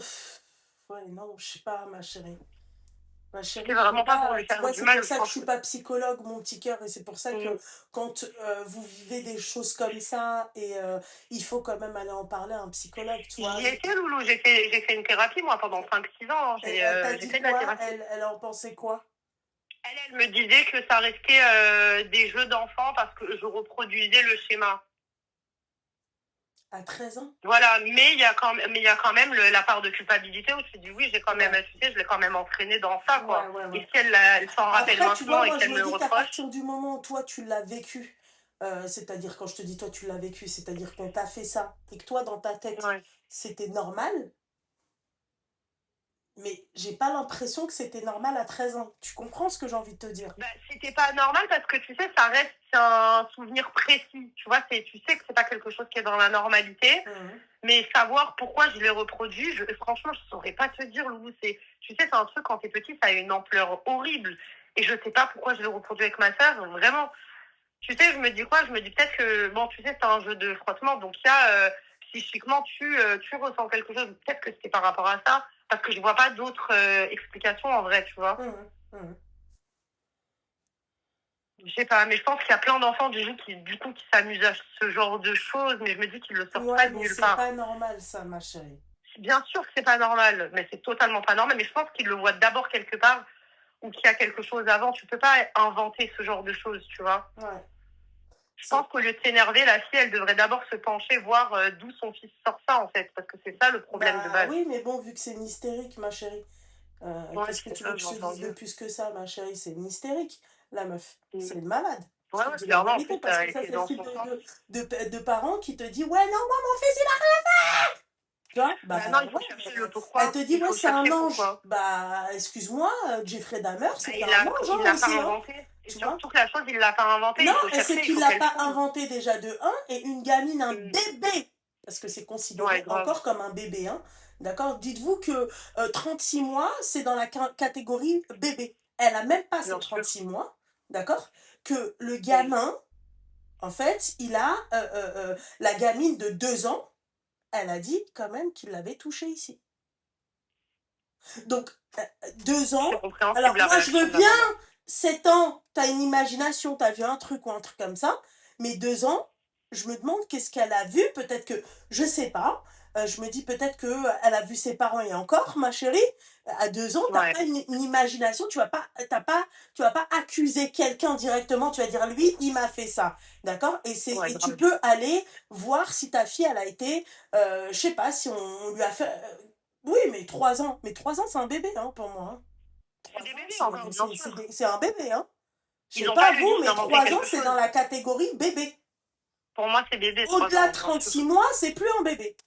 Ouais, non, je sais pas, ma chérie. Ma chérie, c'est vraiment pas pour lui faire du mal. C'est pour ça que je suis pas psychologue, mon petit cœur, et c'est pour ça que quand vous vivez des choses comme ça, et il faut quand même aller en parler à un psychologue, tu vois. J'y étais, Loulou, j'ai fait une thérapie, moi, pendant 5-6 ans. Hein. Elle t'a dit quoi? Elle en pensait quoi? Elle me disait que ça restait des jeux d'enfants parce que je reproduisais le schéma. À 13 ans? Voilà, mais il y a quand même la part de culpabilité où tu dis oui, j'ai quand même, tu sais, je l'ai quand même entraîné dans ça, quoi. Et si elle s'en rappelle maintenant et qu'elle me le reproche. À partir du moment où toi tu l'as vécu, c'est-à-dire quand je te dis toi tu l'as vécu, c'est-à-dire qu'on t'a fait ça et que toi dans ta tête c'était normal. Mais j'ai pas l'impression que c'était normal à 13 ans. Tu comprends ce que j'ai envie de te dire? Bah, c'était pas normal parce que tu sais, ça reste un souvenir précis. Tu vois, tu sais que c'est pas quelque chose qui est dans la normalité. Mais savoir pourquoi je l'ai reproduit, franchement, je saurais pas te dire, Loulou. Tu sais, c'est un truc quand t'es petit, ça a une ampleur horrible. Et je sais pas pourquoi je l'ai reproduit avec ma sœur. Vraiment. Tu sais, je me dis quoi? Je me dis peut-être que, bon, tu sais, c'est un jeu de frottement. Donc, il y a, psychiquement, tu ressens quelque chose. Peut-être que c'était par rapport à ça. Parce que je vois pas d'autres explications en vrai, tu vois. Je sais pas, mais je pense qu'il y a plein d'enfants du coup qui s'amusent à ce genre de choses, mais je me dis qu'ils le sortent pas de nulle part. C'est pas normal ça, ma chérie. Bien sûr que c'est pas normal, mais c'est totalement pas normal. Mais je pense qu'ils le voient d'abord quelque part ou qu'il y a quelque chose avant. Tu peux pas inventer ce genre de choses, tu vois. Ouais. Je pense qu'au lieu de s'énerver, la fille, elle devrait d'abord se pencher, voir d'où son fils sort ça, en fait. Parce que c'est ça le problème de base. Oui, mais bon, vu que c'est une hystérique, ma chérie. Qu'est-ce que tu veux que je te dise de plus que ça, ma chérie? C'est une hystérique, la meuf. C'est une malade. Ouais, clairement. En plus, parce que ça, c'est le type de parents qui te dit ouais, non, moi, mon fils, il a rien fait. Tu vois? Non, il faut chercher le pourquoi. Elle te dit, ouais, c'est un ange. Bah, excuse-moi, Jeffrey Dahmer, c'est un ange. Il l'a pas inventé. Et surtout que la chose, il l'a pas inventé. Non, et c'est qu'il l'a pas inventé déjà de 1, et une gamine, un bébé parce que c'est considéré encore comme un bébé, hein. D'accord? Dites-vous que 36 mois, c'est dans la catégorie bébé. Elle a même pas ses 36 mois, d'accord? Que le gamin, en fait, il a la gamine de 2 ans, elle a dit quand même qu'il l'avait touché ici. Donc, 2 ans. Alors, moi, je veux bien, 7 ans, t'as une imagination, t'as vu un truc ou un truc comme ça, mais 2 ans, je me demande qu'est-ce qu'elle a vu, peut-être que, je sais pas, je me dis peut-être qu'elle a vu ses parents et encore, ma chérie, à 2 ans, t'as pas une imagination, tu vas pas accuser quelqu'un directement, tu vas dire, lui, il m'a fait ça, d'accord? Et tu peux aller voir si ta fille, elle a été, je sais pas, si on lui a fait... oui, mais 3 ans. Mais 3 ans, c'est un bébé, hein, pour moi. C'est un bébé, hein. Je sais pas vous, mais 3 ans, c'est dans la catégorie bébé. Pour moi, c'est bébé. Au-delà de 36 mois, c'est plus un bébé.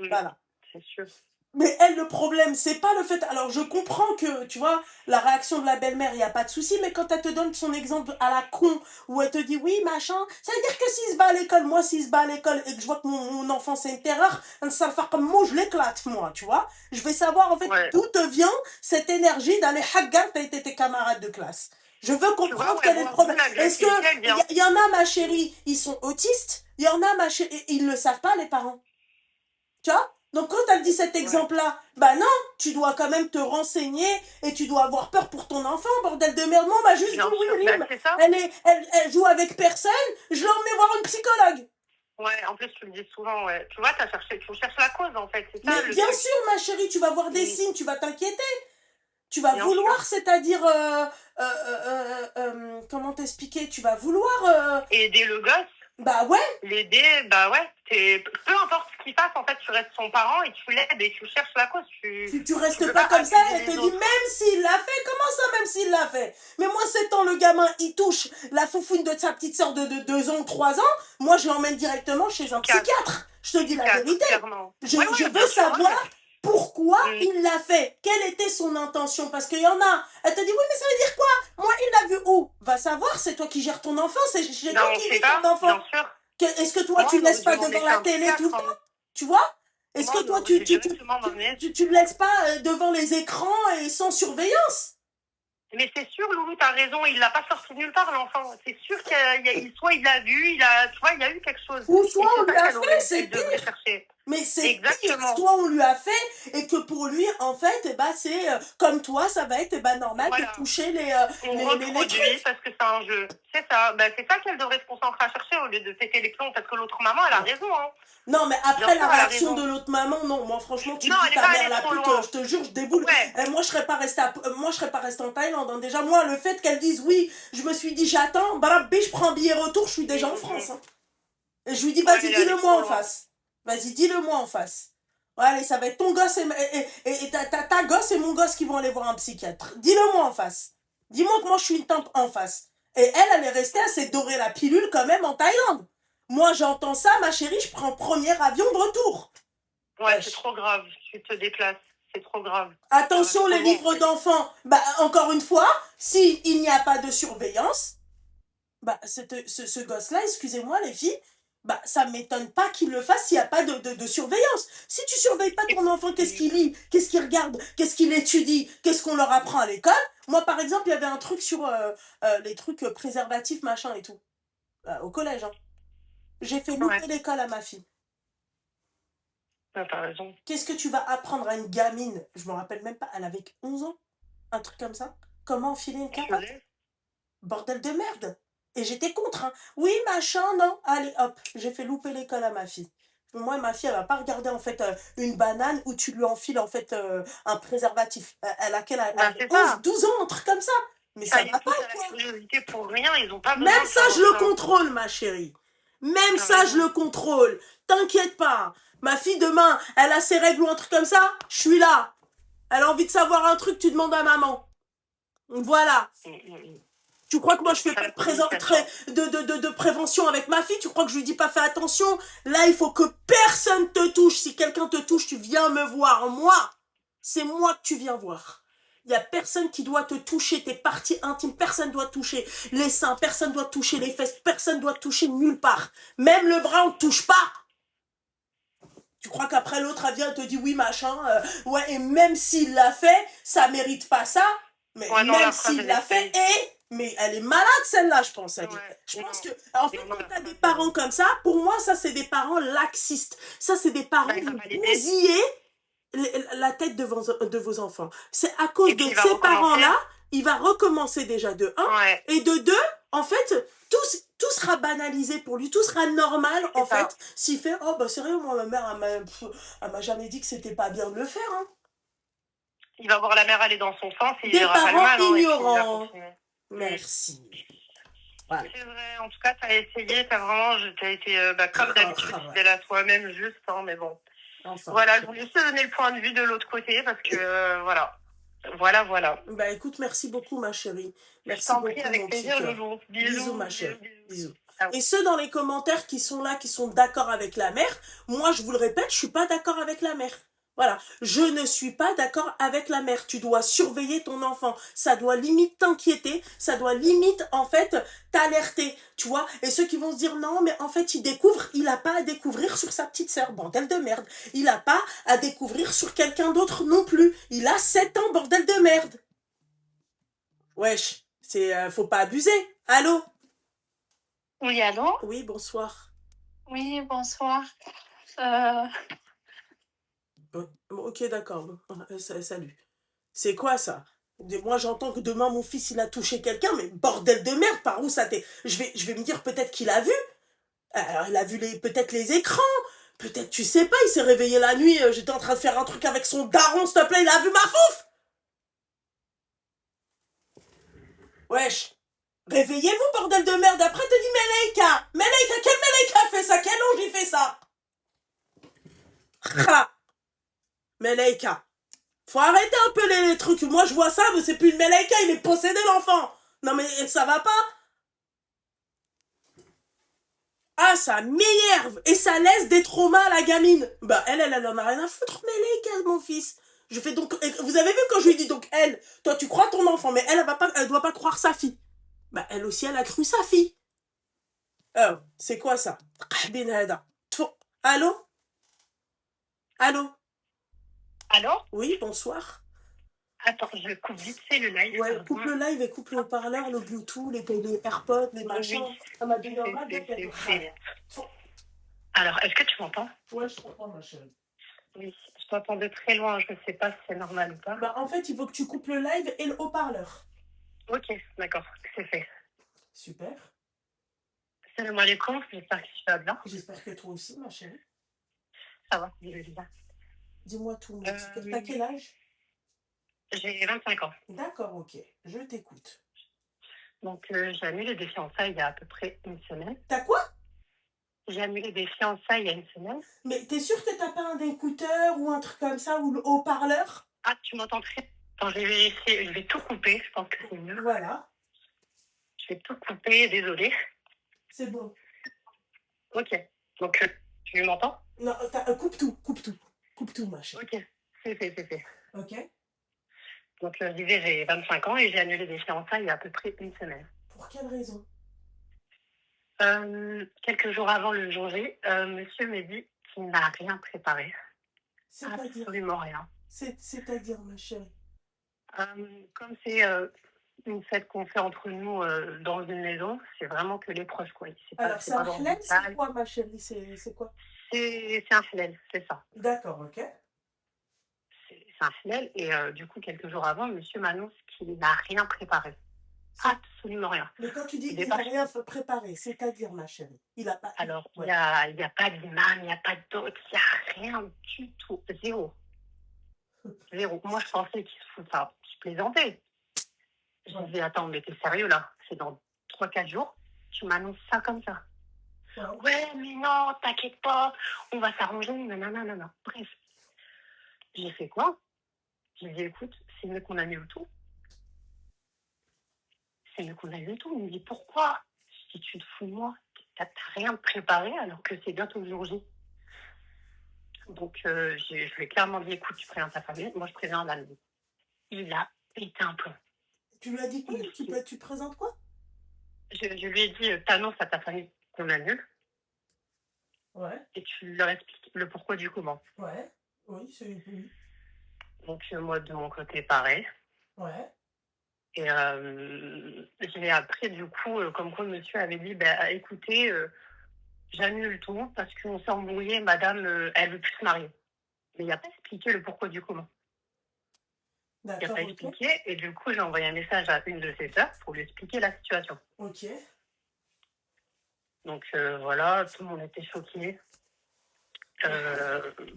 Voilà. C'est sûr. Mais elle, le problème, c'est pas le fait... Alors, je comprends que, tu vois, la réaction de la belle-mère, il n'y a pas de souci, mais quand elle te donne son exemple à la con, où elle te dit, oui, machin, ça veut dire que s'il se bat à l'école, moi, s'il se bat à l'école, et que je vois que mon enfant, c'est une terreur, ça va faire comme moi, je l'éclate, moi, tu vois. Je vais savoir, en fait, d'où te vient cette énergie d'aller haggar, t'as été tes camarades de classe. Je veux comprendre quel est le problème. Est-ce que, il y en a, ma chérie, ils sont autistes, il y en a, ma chérie, ils ne le savent pas, les parents. Tu vois? Donc quand elle dit cet exemple-là, bah non, tu dois quand même te renseigner et tu dois avoir peur pour ton enfant, bordel de merde. Non, bah juste dit oui, elle joue avec personne, je l'ai emmenée voir une psychologue. Ouais, en plus tu le dis souvent, ouais. Tu vois, tu cherches la cause en fait, c'est ça. Mais bien sûr, ma chérie, tu vas voir des signes, tu vas t'inquiéter. Tu vas vouloir, c'est-à-dire, comment t'expliquer, tu vas vouloir... aider le gosse. Bah ouais. L'aider, bah ouais. Peu importe ce qu'il fasse, en fait, tu restes son parent et tu l'aides et tu cherches la cause. Tu restes pas comme ça et te dis, même s'il l'a fait, comment ça, même s'il l'a fait? Mais moi, 7 ans, le gamin, il touche la foufoune de sa petite sœur de 2 ans, 3 ans, moi, je l'emmène directement chez un psychiatre. Je te dis la vérité. Je veux savoir pourquoi il l'a fait. Quelle était son intention? Parce qu'il y en a, elle te dit, oui, mais ça veut dire quoi? Moi, il l'a vu où? Va savoir, c'est toi qui gères ton enfant, c'est toi qui vis ton enfant. Bien sûr. Est-ce que toi, tu ne laisses pas devant la télé tout le temps? Tu vois? Est-ce que toi, tu ne laisses pas devant les écrans et sans surveillance? Mais c'est sûr, Loulou, t'as raison, il l'a pas sorti nulle part, l'enfant. C'est sûr soit il l'a vu, tu vois, il y a eu quelque chose. Ou soit on lui a fait, c'est pire. Mais c'est pire, soit on lui a fait, et que pour lui, en fait, eh ben, c'est comme toi, ça va être normal de toucher les trucs. Parce que c'est un jeu. C'est ça. Ben, c'est ça qu'elle devrait se concentrer à chercher au lieu de péter les plombs, parce que l'autre maman, elle a raison. Hein. Non, mais après la réaction de l'autre maman, non, moi franchement, tu me dis ta mère la pute, je te jure, je déboule. Moi, je serais pas restée en Thaïlande. Hein. Déjà, moi, le fait qu'elle dise oui, je me suis dit j'attends, barabé, je prends billet retour, je suis déjà en France. Hein. Et je lui dis, vas-y, dis-le-moi en face. Vas-y, dis-le-moi en face. Allez, ça va être ton gosse et ta gosse et mon gosse qui vont aller voir un psychiatre. Dis-le-moi en face. Dis-moi que moi, je suis une tante en face. Et elle est restée, elle s'est dorée la pilule quand même en Thaïlande. Moi, j'entends ça, ma chérie, je prends premier avion de retour. Ouais, c'est trop grave. Tu te déplaces. C'est trop grave. Attention, les livres d'enfants. Bah, encore une fois, s'il n'y a pas de surveillance, bah, ce gosse-là, excusez-moi, les filles, bah, ça m'étonne pas qu'il le fasse s'il n'y a pas de surveillance. Si tu surveilles pas ton enfant, qu'est-ce qu'il lit, qu'est-ce qu'il regarde, qu'est-ce qu'il étudie, qu'est-ce qu'on leur apprend à l'école. Moi, par exemple, il y avait un truc sur les trucs préservatifs, machin et tout. Au collège, hein. J'ai fait louper l'école à ma fille. T'as raison. Qu'est-ce que tu vas apprendre à une gamine? Je me rappelle même pas, elle avait 11 ans. Un truc comme ça. Comment enfiler une capote? Bordel de merde. Et j'étais contre, hein. Oui, machin, non. Allez, hop, j'ai fait louper l'école à ma fille. Moi, ma fille, elle va pas regarder, en fait, une banane où tu lui enfiles, en fait, un préservatif. Elle a quel âge? 11, 12 ans, un truc comme ça. Mais ça va pas, quoi. Pour rien, ils ont pas besoin. Même ça, je le contrôle, ma chérie. Même ça, je le contrôle. T'inquiète pas. Ma fille, demain, elle a ses règles ou un truc comme ça, je suis là. Elle a envie de savoir un truc, tu demandes à maman. Voilà. Tu crois que moi, je fais pas de prévention avec ma fille? Tu crois que je lui dis pas fais attention? Là, il faut que personne te touche. Si quelqu'un te touche, tu viens me voir. Moi, c'est moi que tu viens voir. Il n'y a personne qui doit te toucher tes parties intimes. Personne doit toucher les seins. Personne doit toucher les fesses. Personne doit toucher nulle part. Même le bras, on ne touche pas. Tu crois qu'après l'autre, elle vient et te dit oui, machin, ouais, et même s'il l'a fait, ça mérite pas ça. Mais ouais, non, même s'il l'a fait, mais elle est malade celle-là, je pense. Je pense que, en fait, quand t'as des parents comme ça, pour moi, ça, c'est des parents laxistes. Ça, c'est des parents qui bousillent la tête de vos enfants. C'est à cause de ces parents-là, il va recommencer déjà de 1, et de 2, en fait, tout sera banalisé pour lui, tout sera normal, en fait, s'il fait, oh, bah, sérieux, moi, ma mère, elle m'a jamais dit que c'était pas bien de le faire, hein. Il va voir la mère aller dans son sens et des il aura parents pas le mal, ignorants. Merci. Ouais. C'est vrai, en tout cas, tu as essayé, t'as été comme d'habitude, fidèle à toi-même, juste, hein, mais bon. Enfin, voilà, je voulais juste te donner le point de vue de l'autre côté parce que voilà. Bah écoute, merci beaucoup, ma chérie. Merci beaucoup, avec plaisir, Loulou. Bisous, ma chérie. Bisous. Et ceux dans les commentaires qui sont là, qui sont d'accord avec la mère, moi, je vous le répète, je suis pas d'accord avec la mère. Voilà, je ne suis pas d'accord avec la mère. Tu dois surveiller ton enfant. Ça doit limite t'inquiéter. Ça doit limite, en fait, t'alerter. Tu vois. Et ceux qui vont se dire, non, mais en fait, il découvre, il n'a pas à découvrir sur sa petite sœur. Bordel de merde. Il n'a pas à découvrir sur quelqu'un d'autre non plus. Il a 7 ans, bordel de merde. Wesh, faut pas abuser. Allô? Oui, allô? Oui, bonsoir. Oui, bonsoir. Ok, d'accord. Salut. C'est quoi ça? Moi, j'entends que demain, mon fils, il a touché quelqu'un, mais bordel de merde, par où ça t'est... Je vais me dire peut-être qu'il a vu. Alors, il a vu peut-être les écrans. Peut-être, tu sais pas, il s'est réveillé la nuit, j'étais en train de faire un truc avec son daron, s'il te plaît, il a vu ma fouf. Wesh. Réveillez-vous, bordel de merde. Après, te dis Meleika. Meleika, quel Meleika fait ça? Quel ange il fait ça? Ha. Meleika. Faut arrêter un peu les trucs. Moi, je vois ça, mais c'est plus une Meleika, il est possédé, l'enfant. Non, mais ça va pas. Ah, ça m'énerve. Et ça laisse des traumas à la gamine. Bah, elle en a rien à foutre, Meleika, mon fils. Je fais donc... Vous avez vu quand je lui dis donc, toi, tu crois ton enfant, mais elle doit pas croire sa fille. Bah, elle aussi, elle a cru sa fille. Oh, c'est quoi ça? Allô? Allô? Allô? Oui, bonsoir. Attends, je coupe vite fait le live. Ouais, coupe le live et coupe le haut-parleur, le Bluetooth, les AirPods, les machins. Ça m'a donné un mal de tête. Alors, est-ce que tu m'entends? Ouais, je t'entends, ma chérie. Oui, je t'entends de très loin, je ne sais pas si c'est normal ou pas. Bah, en fait, il faut que tu coupes le live et le haut-parleur. Ok, d'accord, c'est fait. Super. Salam alaikum, j'espère que tu vas bien. J'espère que toi aussi, ma chérie. Ça va, alhamdoulilah. Dis-moi tout, t'as quel âge? J'ai 25 ans. D'accord, ok, je t'écoute. Donc, j'ai annulé des fiançailles il y a à peu près une semaine. T'as quoi? J'ai annulé des fiançailles il y a une semaine. Mais t'es sûre que t'as pas un écouteur ou un truc comme ça, ou le haut-parleur? Ah, tu m'entends très... Attends, je vais vérifier, je vais tout couper, je pense que c'est mieux. Voilà. Je vais tout couper, désolée. C'est bon. Ok, donc tu m'entends? Non, coupe tout, ma chérie. Ok, c'est fait. Ok. Donc, je disais, j'ai 25 ans et j'ai annulé des fiançailles il y a à peu près une semaine. Pour quelle raison? Quelques jours avant le jour J, monsieur me dit qu'il n'a rien préparé. C'est-à-dire? Absolument rien. C'est-à-dire, ma chérie? Comme c'est une fête qu'on fait entre nous dans une maison, c'est vraiment que les proches, quoi. Alors, c'est un halal, c'est quoi, ma chérie? C'est quoi? C'est un halal, c'est ça. D'accord, ok. C'est un halal, et du coup, quelques jours avant, monsieur m'annonce qu'il n'a rien préparé. Absolument rien. Mais quand tu dis qu'il n'a rien préparé, c'est-à-dire, ma chérie, il a pas... Alors, il n'y a pas d'imam, il n'y a pas d'autre, il n'y a rien du tout. Zéro. Moi, je pensais qu'il se fout ça. Je plaisantais. Je disais, attends, mais t'es sérieux, là? C'est dans 3-4 jours. Tu m'annonces ça comme ça. Ouais, mais non, t'inquiète pas. On va s'arranger. Non. Bref. J'ai fait quoi? J'ai dit, écoute, c'est mieux qu'on annule tout. Il me dit, pourquoi? Je dis, tu te fous de moi? T'as rien préparé alors que c'est bientôt le jour J. Donc, je lui ai clairement dit, écoute, tu préviens ta famille, moi je préviens la maison. Il a pété un plomb. Tu lui as dit quoi? Tu présentes quoi? Je lui ai dit, t'annonces à ta famille qu'on annule. Ouais. Et tu leur expliques le pourquoi du comment. Ouais. Oui, c'est oui. Donc, moi, de mon côté, pareil. Ouais. Et j'ai appris, du coup, comme quoi le monsieur avait dit, bah, écoutez, j'annule tout parce qu'on s'est embrouillé, madame, elle veut plus se marier. Mais il n'a pas expliqué le pourquoi du comment. Il n'a D'accord, pas ok. expliqué. Et du coup, j'ai envoyé un message à une de ses sœurs pour lui expliquer la situation. Ok. Donc, voilà, tout le monde était choqué.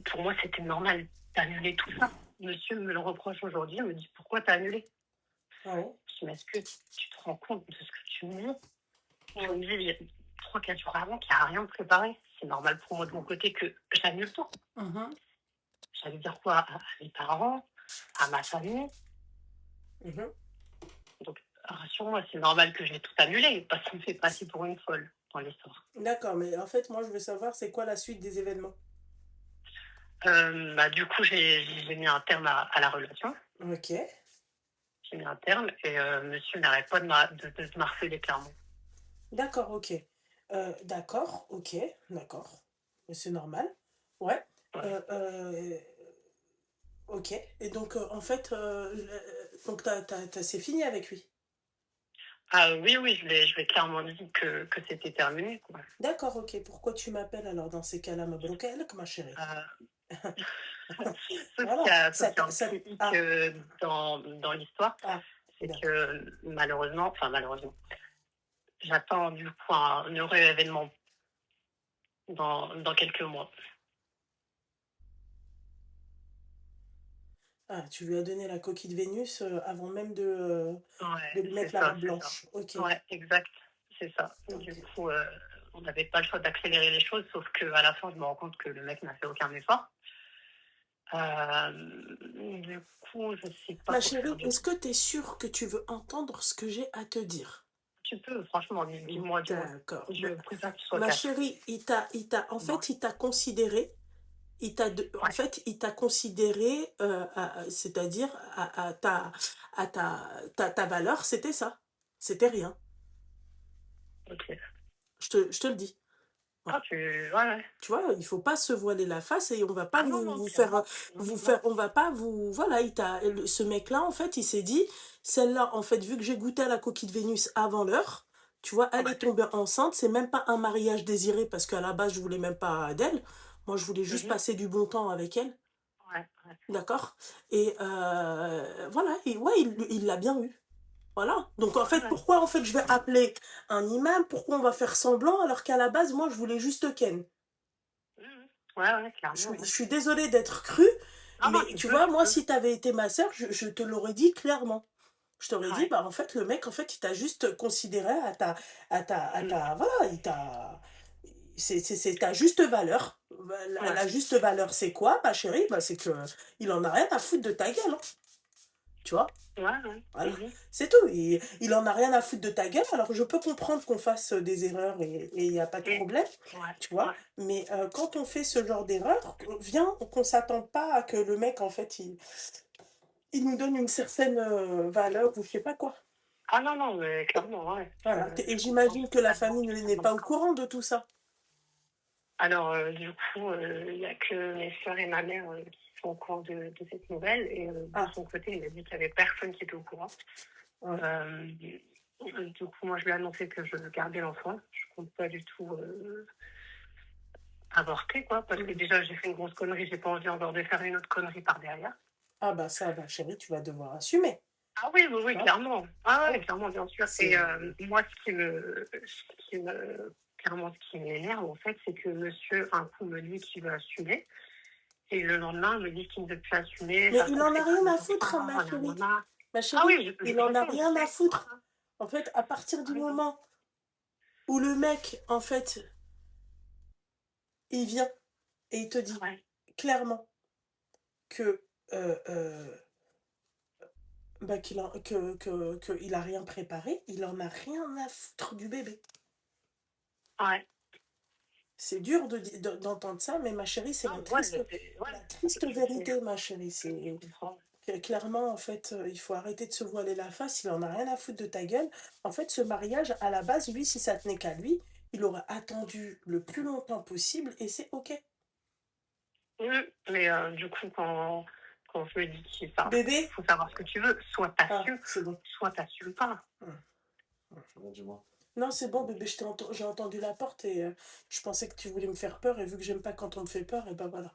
Pour moi, c'était normal d'annuler tout ça. Monsieur me le reproche aujourd'hui, il me dit, pourquoi t'as annulé? Ouais. Je dis, mais est-ce que tu te rends compte de ce que tu me dis? Je me dis, il y a 3-4 jours avant qu'il n'y a rien de préparé. C'est normal pour moi de mon côté que j'annule tout. Mhm. J'allais dire quoi à mes parents, à ma famille. Mhm. Donc, rassure-moi, c'est normal que j'ai tout annulé, parce qu'on me fait passer pour une folle dans l'histoire. D'accord, mais en fait, moi, je veux savoir, c'est quoi la suite des événements? Bah, du coup, j'ai mis un terme à la relation. Ok. J'ai mis un terme et monsieur n'arrête pas de m'harceler clairement. D'accord, ok. D'accord, ok, d'accord. Mais c'est normal. Ouais. Ouais. Ok. Et donc, en fait, donc c'est fini avec lui. Ah oui, je l'ai clairement dit que c'était terminé, quoi. D'accord, ok. Pourquoi tu m'appelles alors dans ces cas-là, ma chérie? Sauf Voilà. qu'il y a un petit hic dans l'histoire, c'est d'accord. que malheureusement, j'attends du coup un heureux événement dans quelques mois. Ah, tu lui as donné la coquille de Vénus avant même de Ouais, lui c'est mettre la ça, robe blanche. Ok. Ouais, exact, c'est ça. Ok. Du coup, on n'avait pas le choix d'accélérer les choses, sauf qu'à la fin, je me rends compte que le mec n'a fait aucun effort. Du coup, je sais pas Ma quoi chérie, faire du est-ce coup. que tu es sûre que tu veux entendre ce que j'ai à te dire? Tu peux, franchement, dis-moi. D'accord. Je préfère que tu sois Ma cash. chérie, en Dis-moi. fait, il t'a considéré, en Ouais. fait, il t'a considéré, c'est-à-dire ta valeur, c'était ça. C'était rien. Ok. Je te le dis. Ah, ouais. Tu vois, il faut pas se voiler la face et on va pas Ah non, vous clairement. faire, on va pas vous, voilà, ce mec-là, en fait, il s'est dit, celle-là, en fait, vu que j'ai goûté à la coquille de Vénus avant l'heure, tu vois, elle est tombée enceinte, c'est même pas un mariage désiré parce qu'à la base, je voulais même pas d'elle. Moi, je voulais juste passer du bon temps avec elle. Ouais. D'accord? Et voilà, et ouais, il l'a bien eu. Voilà. Donc en fait, pourquoi en fait je vais appeler un imam? Pourquoi on va faire semblant alors qu'à la base, moi, je voulais juste Ken? Ouais, clairement. Je suis désolée d'être crue, Non, mais tu vois, moi, si t'avais été ma sœur, je te l'aurais dit clairement. Je t'aurais dit, bah en fait, le mec, en fait, il t'a juste considéré voilà, c'est ta juste valeur. La juste valeur, c'est quoi, ma chérie? Bah, c'est que il en a rien à foutre de ta gueule, hein. Tu vois? Voilà. C'est tout. Il en a rien à foutre de ta gueule. Alors, je peux comprendre qu'on fasse des erreurs et il n'y a pas de problème, tu vois. Mais quand on fait ce genre d'erreur, qu'on s'attende pas à que le mec, en fait, il nous donne une certaine valeur ou je sais pas quoi. Ah non, mais clairement, ouais. Voilà. Et j'imagine que la famille n'est pas au courant de tout ça. Alors, du coup, il n'y a que mes soeurs et ma mère qui sont au courant de cette nouvelle. Et de son côté, il m'a dit qu'il n'y avait personne qui était au courant. Du coup, moi, je lui ai annoncé que je gardais l'enfant. Je ne compte pas du tout avorter, quoi. Parce que déjà, j'ai fait une grosse connerie. J'ai pas envie encore de faire une autre connerie par derrière. Ah bah ça, bah chérie, tu vas devoir assumer. Ah oui, clairement. Ah ouais, clairement, bien sûr. Et moi, ce qui m'énerve, en fait, c'est que monsieur, un coup, me dit qu'il veut assumer. Et le lendemain, il me dit qu'il ne veut plus assumer. Mais il en a rien à foutre, ma chérie. Ma chérie, il en a rien à foutre. En fait, à partir du moment où le mec, en fait, il vient et il te dit clairement que bah, qu'il a rien préparé, il en a rien à foutre du bébé. Ouais. C'est dur d'entendre ça, mais ma chérie, c'est la triste vérité, ma chérie. C'est clairement, en fait, il faut arrêter de se voiler la face. Il en a rien à foutre de ta gueule. En fait, ce mariage, à la base, lui, si ça tenait qu'à lui, il aurait attendu le plus longtemps possible et c'est OK. Mais du coup, quand je me dis qu'il Bébé? faut savoir ce que tu veux, soit t'assumes, c'est bon. soit t'assumes pas. Non, c'est bon, bébé, j'ai entendu la porte et je pensais que tu voulais me faire peur et vu que j'aime pas quand on me fait peur, et ben voilà.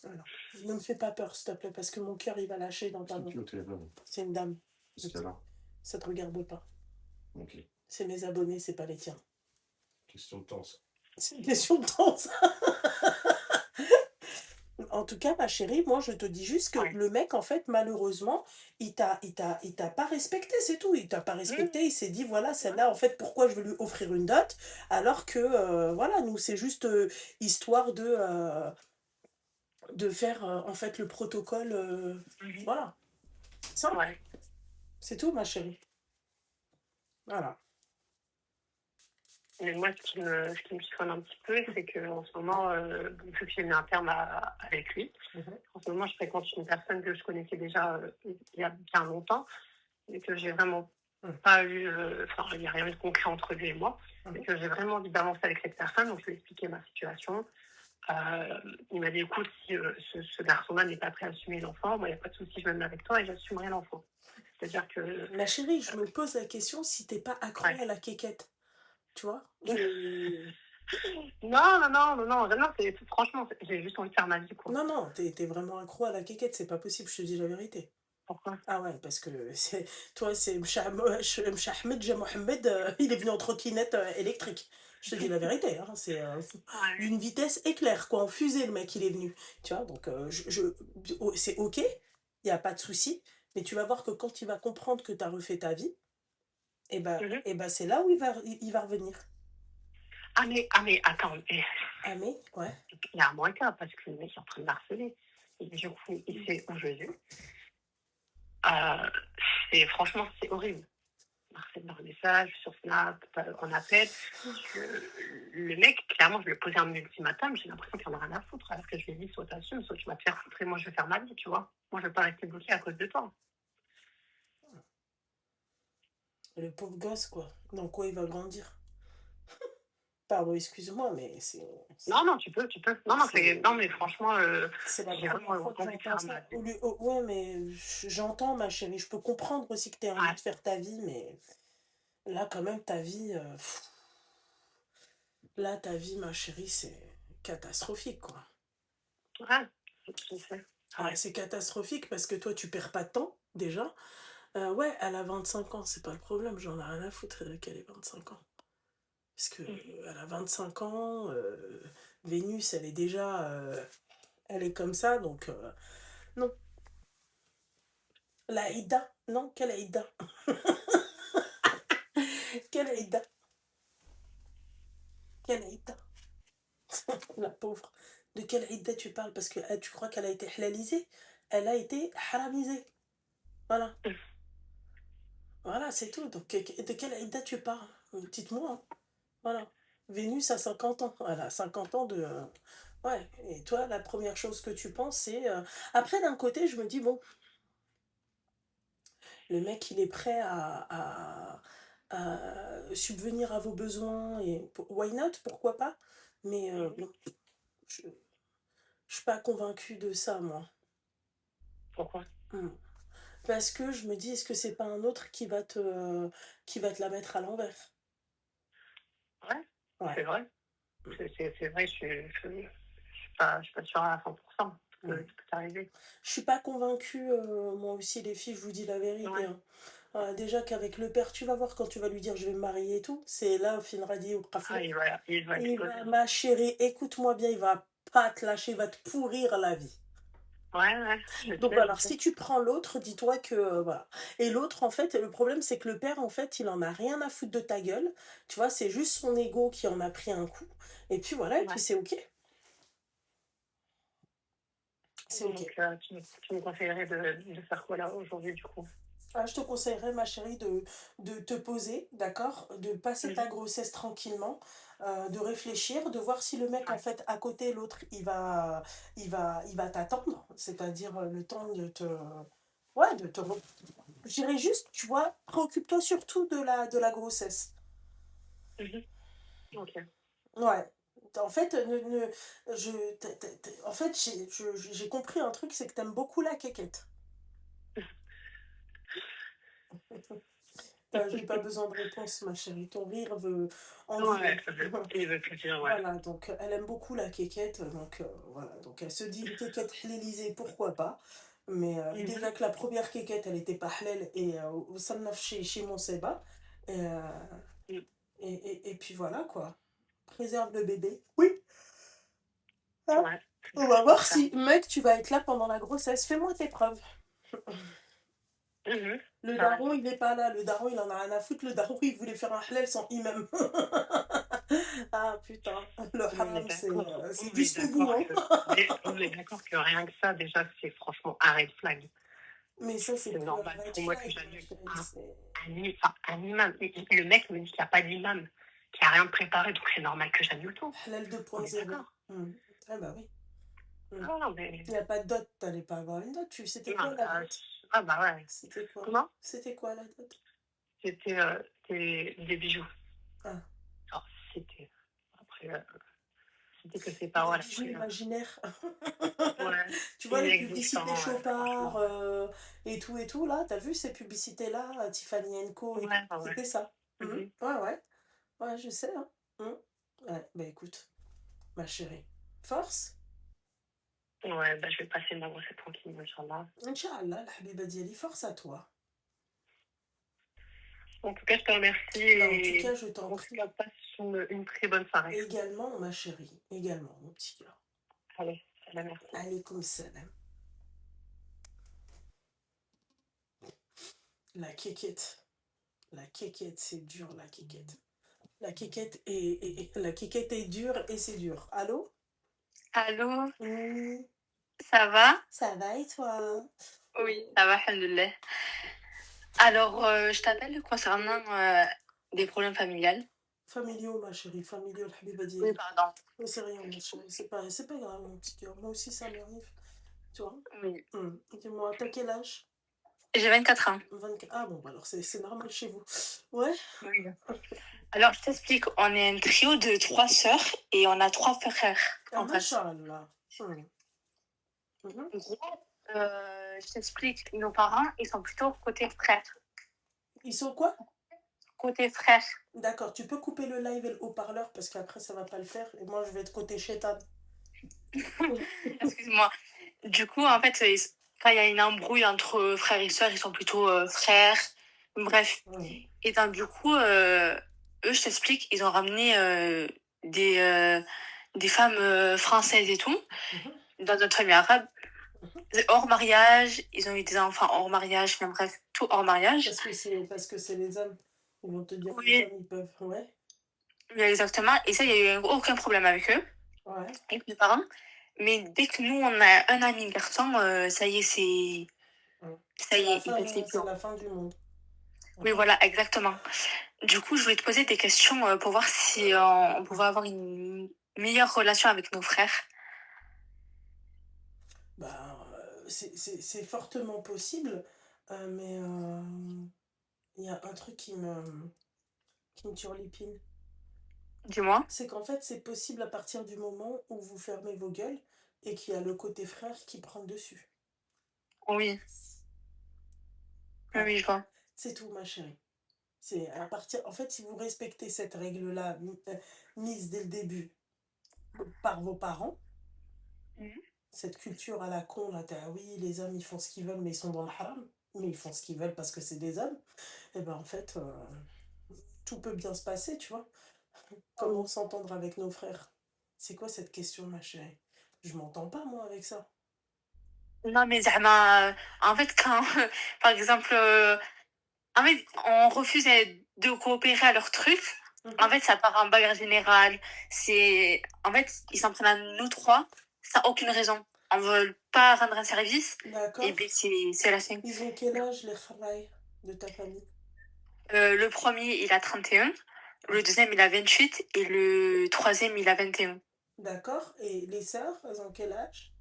Voilà. Ne me fais pas peur, s'il te plaît, parce que mon cœur, il va lâcher dans ta main. C'est une dame. Ça te regarde pas. Ok. C'est mes abonnés, c'est pas les tiens. Question de temps, ça. C'est une question de temps, ça. En tout cas, ma chérie, moi, je te dis juste que Ouais. le mec, en fait, malheureusement, il t'a pas respecté, c'est tout. Il t'a pas respecté, il s'est dit, voilà, celle-là, en fait, pourquoi je veux lui offrir une dot, alors que, voilà, nous, c'est juste histoire de faire, en fait, le protocole, voilà. Simple, Ouais. c'est tout, ma chérie. Voilà. Mais moi, ce qui me chiffonne un petit peu, c'est qu'en ce moment, vu que j'ai mis un terme avec lui, en ce moment, je fréquente une personne que je connaissais déjà il y a bien longtemps et que j'ai vraiment pas eu, enfin, il n'y a rien eu de concret entre lui et moi, et que j'ai vraiment envie d'avancer avec cette personne, donc je lui ai expliqué ma situation. Il m'a dit, écoute, si ce garçon-là n'est pas prêt à assumer l'enfant, moi, il n'y a pas de souci, je me mets avec toi et j'assumerai l'enfant. C'est-à-dire que... Ma chérie, je me pose la question si t'es pas accro à la quéquette. Tu vois Non, franchement, j'ai juste envie de faire ma vie, quoi. Non, t'es vraiment accro à la quéquette, c'est pas possible, je te dis la vérité. Pourquoi? Ah ouais, parce que toi, c'est Mshahmed Mohamed, il est venu en trottinette électrique. Je te dis la vérité, hein, c'est d'une vitesse éclair, quoi, en fusée, le mec, il est venu. Tu vois, donc c'est ok, il n'y a pas de souci, mais tu vas voir que quand il va comprendre que tu as refait ta vie, et ben c'est là où il va revenir. Ah mais attends, Ah mais, ouais. il y a un moins qu'un parce que le mec est en train de harceler. Et du coup, il sait où je vais. Franchement, c'est horrible. Harcèle par message, sur Snap, en appel. Le mec, clairement, je lui ai posé un ultimatum, j'ai l'impression qu'il en a rien à foutre. Alors que je lui ai dit, soit t'assumes, soit tu vas te faire foutre et moi je vais faire ma vie, tu vois. Moi je vais pas rester bloquée à cause de toi. Le pauvre gosse, quoi. Dans quoi il va grandir? Pardon, excuse-moi, mais c'est... Non, tu peux. Non, mais franchement, c'est la j'ai première fois que envie de faire j'entends ma ça. vie. Ouais, mais j'entends, ma chérie. Je peux comprendre aussi que tu as envie de faire ta vie, mais là, quand même, ta vie... Là, ta vie, ma chérie, c'est catastrophique, quoi. Ouais, c'est catastrophique parce que toi, tu perds pas de temps, déjà. Ouais, elle a 25 ans, c'est pas le problème. J'en ai rien à foutre qu'elle ait 25 ans. Parce que elle a 25 ans, Vénus, elle est déjà... elle est comme ça, donc... non. La Aïda? Non, quelle Aïda? Quelle Aïda? Quelle Aïda? La pauvre. De quelle Aïda tu parles? Parce que tu crois qu'elle a été halalisée? Elle a été haramisée. Voilà. Voilà, c'est tout. Donc, de quelle Aïda tu parles? Dites-moi. Hein. Voilà. Vénus a 50 ans. Voilà, 50 ans de... ouais. Et toi, la première chose que tu penses, c'est... Après, d'un côté, je me dis, bon... Le mec, il est prêt à subvenir à vos besoins. Et why not? Pourquoi pas? Mais bon, je suis pas convaincue de ça, moi. Pourquoi? Parce que je me dis, est-ce que c'est pas un autre qui va te la mettre à l'envers? Ouais, c'est vrai. C'est vrai, je suis pas sûre à 100% que ça peut arriver. Je suis pas convaincue, moi aussi, les filles, je vous dis la vérité. Ouais. Hein. Déjà qu'avec le père, tu vas voir quand tu vas lui dire je vais me marier et tout, c'est là au final dit au il va ma chérie, écoute-moi bien, il va pas te lâcher, il va te pourrir la vie. Ouais. Donc alors si tu prends l'autre, dis-toi que voilà. Et l'autre en fait, le problème c'est que le père en fait, il en a rien à foutre de ta gueule. Tu vois, c'est juste son ego qui en a pris un coup. Et puis voilà, et puis c'est ok. C'est ok. Donc tu me conseillerais de faire quoi là aujourd'hui du coup? Je te conseillerais, ma chérie, de te poser, d'accord? De passer ta grossesse tranquillement, de réfléchir, de voir si le mec, en fait, à côté, l'autre, il va t'attendre, c'est-à-dire le temps de te... Ouais, de te... Je dirais juste, tu vois, préoccupe-toi surtout de la grossesse. Ok. Ouais. En fait, en fait, j'ai compris un truc, c'est que t'aimes beaucoup la quéquette. J'ai pas besoin de réponse, ma chérie. Ton rire veut en dire. Ouais, il veut tout dire, ouais. Voilà, donc elle aime beaucoup la quéquette, donc voilà. Donc elle se dit une quéquette hlélisée, pourquoi pas. Mais déjà que la première quéquette, elle était pas halal et au Samnaf chez Monseba. Et, et puis voilà, quoi. Préserve le bébé. Oui. Hein? Ouais. On va voir si, mec, tu vas être là pendant la grossesse. Fais-moi tes preuves. Le daron, il n'est pas là. Le daron, il en a rien à foutre. Le daron, il voulait faire un halal sans imam. Ah putain, le haram, c'est jusqu'au bout. Hein. On est d'accord que rien que ça, déjà, c'est franchement un red flag. Mais ça, c'est normal pour moi que j'annule un imam. Le mec me dit qu'il n'y a pas d'imam, qu'il n'y a rien de préparé, donc c'est normal que j'annule tout. Halal 2.0. Ah bah oui. Ah, non, mais... Il n'y a pas de dot, t'allais pas avoir une dot. C'était quoi la dot? Ah bah ouais. C'était quoi? Comment? C'était quoi la dot? C'était des bijoux. Ah. Alors, c'était... Après... C'était que ses paroles. Des bijoux imaginaires. Ouais. Tu vois les publicités Chopard et tout là, t'as vu ces publicités là, Tiffany & Co. Ouais, c'était ça. Ouais, ouais. Ouais, je sais. Hein. Ouais, bah écoute, ma chérie, force. Ouais, bah je vais passer ma grossesse tranquille, Inch'Allah. Inch'Allah, la habiba diali, force à toi. En tout cas, je te remercie. En tout cas, je t'en prie. On passe une très bonne soirée. Également, ma chérie. Également, mon petit cœur. Allez, salam, merci. Alaykoum salam. La quéquette. La quéquette, c'est dur, la quéquette. La quéquette est dure et c'est dur. Allô? Allô? Oui. Ça va? Ça va et toi? Oui, ça va, alhamdoulilah. Alors, je t'appelle concernant des problèmes familiaux. Familiaux, ma chérie, familiaux, le habiba diali. Oui, pardon. Mais c'est rien, ma chérie, c'est pas grave, mon petit cœur. Moi aussi, ça m'arrive. Tu vois? Oui. Dis-moi, t'as quel âge? J'ai 24 ans. 24. Ah bon, bah alors c'est normal chez vous. Ouais? Oui. Alors, je t'explique, on est un trio de 3 sœurs et on a 3 frères. Ah, machallah. En gros, je t'explique, nos parents, ils sont plutôt côté frère. Ils sont quoi? Côté frère. D'accord, tu peux couper le live et le haut-parleur parce qu'après ça va pas le faire et moi je vais être côté chétan. Excuse-moi. Du coup, en fait, quand il y a une embrouille entre frères et sœurs, ils sont plutôt frères. Bref. Et donc, du coup, eux, je t'explique, ils ont ramené des femmes françaises et tout dans notre famille arabe. Hors mariage, ils ont eu des enfants hors mariage, enfin, bref, tout hors mariage. Parce que c'est les hommes. Ils vont te dire Oui. les hommes, ils peuvent. Ouais. Oui, exactement. Et ça, il n'y a eu aucun problème avec eux. Ouais. Avec mes parents. Mais dès que nous, on a un ami garçon, ça y est, c'est... Ça y est, c'est la fin du monde. Oui, voilà, exactement. Du coup, je voulais te poser des questions pour voir si on pouvait avoir une meilleure relation avec nos frères. Bah, c'est fortement possible, mais il y a un truc qui me turlupine. Dis-moi. C'est qu'en fait, c'est possible à partir du moment où vous fermez vos gueules et qu'il y a le côté frère qui prend le dessus. Oui. Oui, je vois. C'est tout, ma chérie. C'est à partir... En fait, si vous respectez cette règle-là mise dès le début par vos parents, cette culture à la con, là, oui, les hommes, ils font ce qu'ils veulent, mais ils sont dans le haram, mais ils font ce qu'ils veulent parce que c'est des hommes, et ben en fait, tout peut bien se passer, tu vois. Comment s'entendre avec nos frères? C'est quoi cette question, ma chérie? Je m'entends pas, moi, avec ça. Non, mais en fait, quand, par exemple, en fait, on refuse de coopérer à leur truc, en fait, ça part en bagarre générale. En fait, ils s'en prennent à nous 3, sans aucune raison. On veut pas rendre un service. D'accord. Et bien, c'est la fin. Ils ont quel âge, les khawaï de ta famille? Le premier, il a 31. Le deuxième, il a 28. Et le troisième, il a 21. D'accord. Et les sœurs, elles ont quel âge?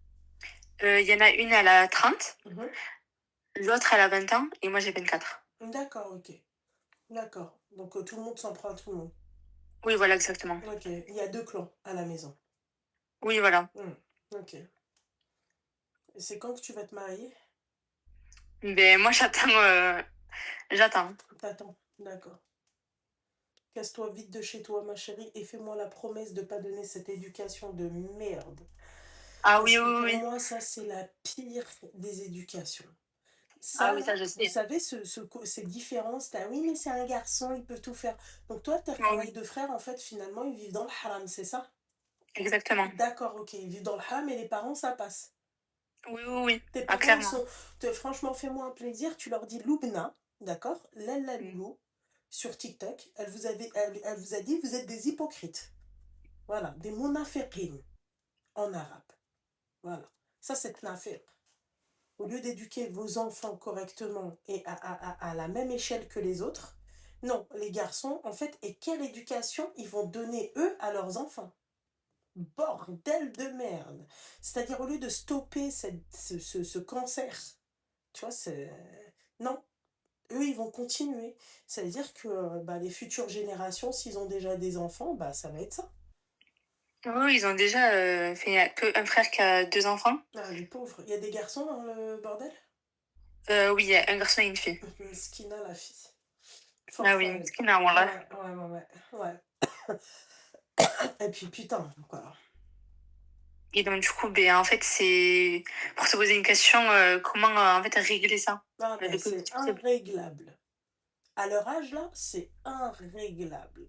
Il y en a une, elle a 30. L'autre, elle a 20 ans. Et moi, j'ai 24. D'accord, ok. D'accord. Donc, tout le monde s'en prend à tout le monde. Oui, voilà, exactement. Ok, il y a 2 clans à la maison. Oui, voilà. Ok. Et c'est quand que tu vas te marier? Ben, moi, j'attends. T'attends, d'accord. Casse-toi vite de chez toi, ma chérie, et fais-moi la promesse de pas donner cette éducation de merde. Ah Parce oui, que oui, pour oui. moi, ça, c'est la pire des éducations. Ah Ça, oui, ça, là, je vous sais. savez, ces différences, t'as, oui, mais c'est un garçon, il peut tout faire. Donc toi, tes Ah oui, deux frères, en fait, finalement, ils vivent dans le haram, c'est ça? exactement. D'accord, ok, ils vivent dans le haram et les parents, ça passe. Oui, oui, oui. Tes Ah, parents, ils clairement. sont... Franchement, fais-moi un plaisir, tu leur dis Loubna, d'accord? Lella Mm. Loulou, sur TikTok, elle vous a dit, vous êtes des hypocrites. Voilà, des munafiqin en arabe. Voilà, ça c'est nafiq. Au lieu d'éduquer vos enfants correctement et à la même échelle que les autres, non, les garçons, en fait, et quelle éducation ils vont donner, eux, à leurs enfants? Bordel de merde. C'est-à-dire, au lieu de stopper ce cancer, tu vois, c'est... Non, eux, ils vont continuer. Ça veut dire que bah, les futures générations, s'ils ont déjà des enfants, bah, ça va être ça. Oui, oui, ils ont déjà fait, il y a que un frère qui a 2 enfants. Ah, les pauvres. Il y a des garçons dans le bordel? Oui, il y a un garçon et une fille. Skina, la fille. Ah Force à oui, elle. ce qu'il a, voilà. Ouais. Et puis, putain, quoi. Et donc, du coup, ben, en fait, c'est pour te poser une question, comment, en fait, régler ça Ah, mais le plus c'est vite possible. irréglable. À leur âge, là, c'est irréglable.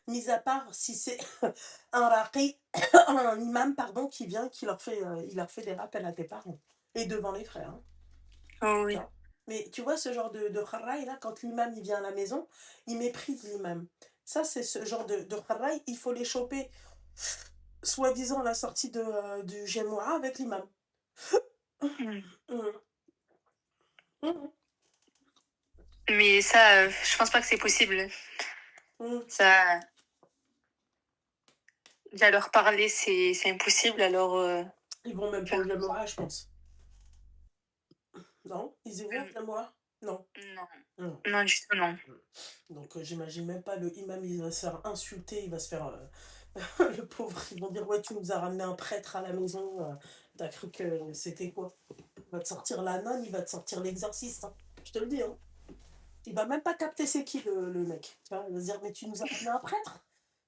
Mis à part si c'est un raqi, un imam, pardon, qui vient, il leur fait des rappels à tes parents. Et devant les frères. Hein. Oh, Tu oui. vois. Mais tu vois, ce genre de kharraï, là, quand l'imam, il vient à la maison, il méprise l'imam. Ça, c'est ce genre de kharraï, il faut les choper, soi-disant, à la sortie du Gémoura avec l'imam. Mm. Mmh. Mmh. Mais ça, je pense pas que c'est possible. Mmh. Ça, déjà leur parler, c'est impossible, alors... Ils vont même pas au faire... Gémoura, je pense. Non? Ils y vont au Gémoura? Non. Non, Non. non, du tout, non. Donc j'imagine même pas le imam, il va se faire insulter, il va se faire... le pauvre, ils vont dire, ouais, tu nous as ramené un prêtre à la maison, t'as cru que c'était quoi? Il va te sortir la nonne, il va te sortir l'exorciste, hein. Je te le dis, hein. Il va même pas capter c'est qui le mec. Tu vois, il va se dire, mais tu nous as ramené un prêtre?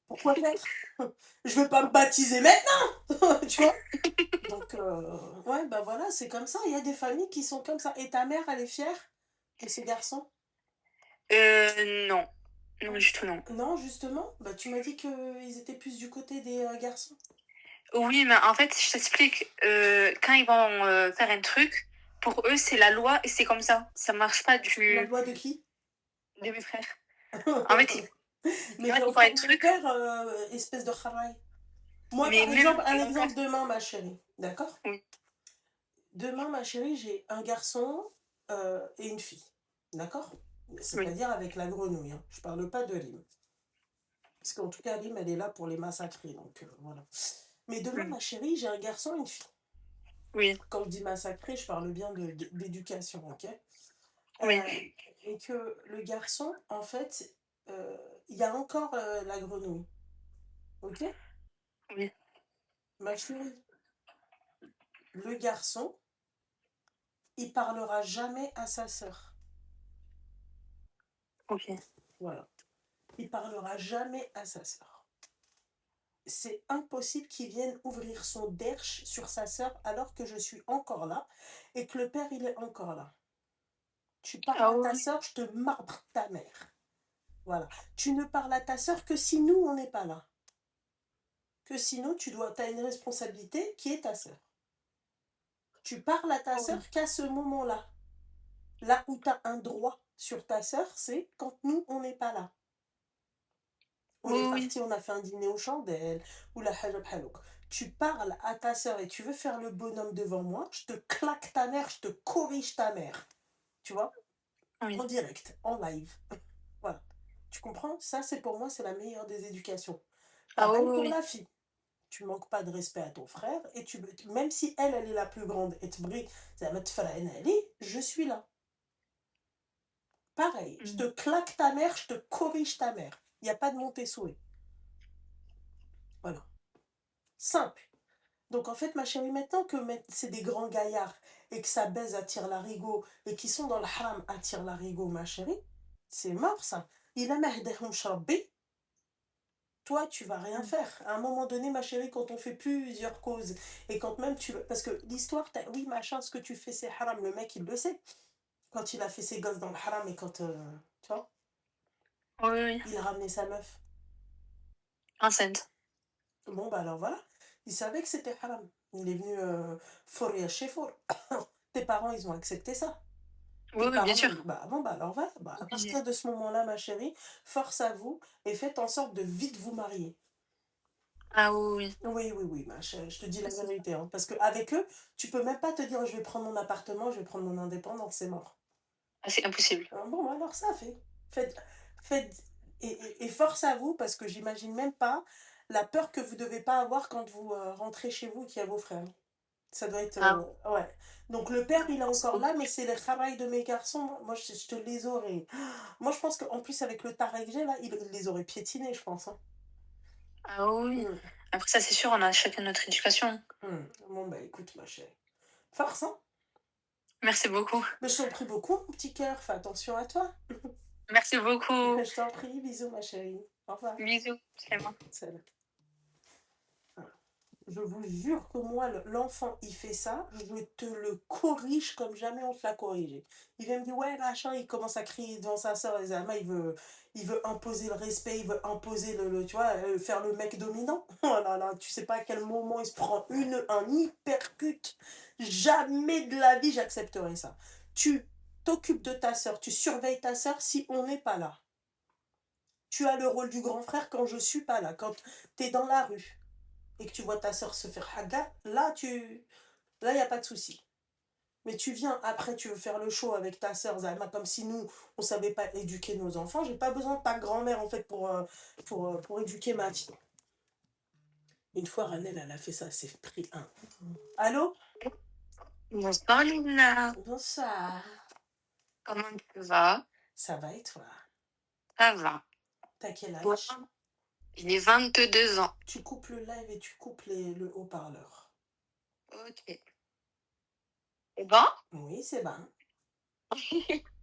Pourquoi faire? Je veux pas me baptiser maintenant. Tu vois? Donc, ouais, bah voilà, c'est comme ça. Il y a des familles qui sont comme ça. Et ta mère, elle est fière de ces garçons? Non. Non, du tout, non. Non, justement, bah tu m'as dit qu'ils étaient plus du côté des garçons. Oui, mais en fait, je t'explique, quand ils vont faire un truc, pour eux, c'est la loi et c'est comme ça. Ça marche pas La loi de qui? de mes frères. En fait, Mais ils font un mon truc, père, espèce de kharaï. Moi, mais par même exemple, un mon père, exemple demain, ma chérie. D'accord? oui, Demain, ma chérie, j'ai un garçon et une fille. D'accord? oui. C'est-à-dire avec la grenouille. Hein. Je parle pas de Lim. Parce qu'en tout cas, Lim, elle est là pour les massacrer. Donc voilà. Mais demain, Mm. ma chérie, j'ai un garçon et une fille. Oui, Quand je dis massacrer, je parle bien d'éducation, ok? oui. Et que le garçon, en fait, il y a encore la grenouille. Ok? Oui. Ma chérie, le garçon, il parlera jamais à sa sœur. Ok. Voilà. Il parlera jamais à sa sœur. C'est impossible qu'il vienne ouvrir son derche sur sa sœur alors que je suis encore là et que le père, il est encore là. Tu parles Ah à ta oui. sœur, je te marbre ta mère. Voilà. Tu ne parles à ta sœur que si nous, on n'est pas là. Que sinon, as une responsabilité qui est ta sœur. Tu parles à ta Ah sœur oui. qu'à ce moment-là. Là où tu as un droit sur ta sœur, c'est quand nous, on n'est pas là. On Oui, est oui. parti, on a fait un dîner aux chandelles, ou la hajab halouk. Tu parles à ta sœur et tu veux faire le bonhomme devant moi, je te claque ta mère, je te corrige ta mère. Tu vois? Oui. En direct, en live. Voilà. Tu comprends? Ça, c'est pour moi, c'est la meilleure des éducations. Ah oui, Pareil oui, pour oui. la fille. Tu manques pas de respect à ton frère et même si elle est la plus grande et je suis là. Pareil, je te Mm. claque ta mère, je te corrige ta mère. Il n'y a pas de montée souhait. Voilà. Simple. Donc en fait, ma chérie, maintenant que c'est des grands gaillards et que ça baise à tire-larigot et qui sont dans le haram à tire-larigot, ma chérie, c'est mort ça. Il a mahdehum shrabbi. Toi, tu vas rien faire. À un moment donné, ma chérie, quand on fait plusieurs causes et quand même tu... Parce que l'histoire, oui, machin, ce que tu fais, c'est haram. Le mec, il le sait. Quand il a fait ses gosses dans le haram et quand... tu vois, Oui. il a ramené sa meuf. Enceinte. Bon, bah alors voilà. Il savait que c'était haram. Il est venu fourrir chez four. Tes parents, ils ont accepté ça. Oui, Tes parents, bien sûr. bah bon, bah alors voilà. Bah, à partir de ce moment-là, ma chérie, force à vous et faites en sorte de vite vous marier. Ah oui. Oui, ma chérie, je te dis la vérité. Hein, parce qu'avec eux, tu peux même pas te dire je vais prendre mon appartement, je vais prendre mon indépendance, c'est mort. Ah, c'est impossible. Bon, alors ça, faites et force à vous, parce que j'imagine même pas la peur que vous devez pas avoir quand vous rentrez chez vous, qu'il y a vos frères. Ça doit être... ouais. Donc le père, il est encore là, mais c'est le travail de mes garçons. Moi, je te les aurais... Moi, je pense qu'en plus, avec le taré que j'ai, là, il les aurait piétinés, je pense. Hein. Ah oui. Après ça, c'est sûr, on a chacun notre éducation. Bon, bah écoute, ma chérie. Force, hein. Merci beaucoup. Mais je t'en prie beaucoup, mon petit cœur. Fais attention à toi. Merci beaucoup. Je t'en prie. Bisous, ma chérie. Au revoir. Bisous. Salut. Salut. Je vous jure que moi, l'enfant, il fait ça, je te le corrige comme jamais on te l'a corrigé. Il vient me dire, ouais, machin, il commence à crier devant sa soeur, et Zalma, il veut imposer le respect, il veut imposer tu vois, faire le mec dominant. Oh là là, tu sais pas à quel moment il se prend un hypercute. Jamais de la vie, j'accepterai ça. Tu t'occupes de ta soeur, tu surveilles ta soeur si on n'est pas là. Tu as le rôle du grand frère quand je suis pas là, quand tu es dans la rue et que tu vois ta soeur se faire haga, là, il n'y a pas de souci. Mais tu viens, après, tu veux faire le show avec ta soeur, Zalma, comme si nous, on ne savait pas éduquer nos enfants. J'ai pas besoin de ta grand-mère, en fait, pour éduquer ma fille. Une fois, Ranel, elle a fait ça, elle s'est pris un. Allô? Bonsoir, Lina. Bonsoir. Comment tu vas? Ça va et toi? Ça va. T'as quel âge? Bon, j'ai 22 ans. Tu coupes le live et tu coupes le haut-parleur. Ok. C'est bon? Oui, c'est bon.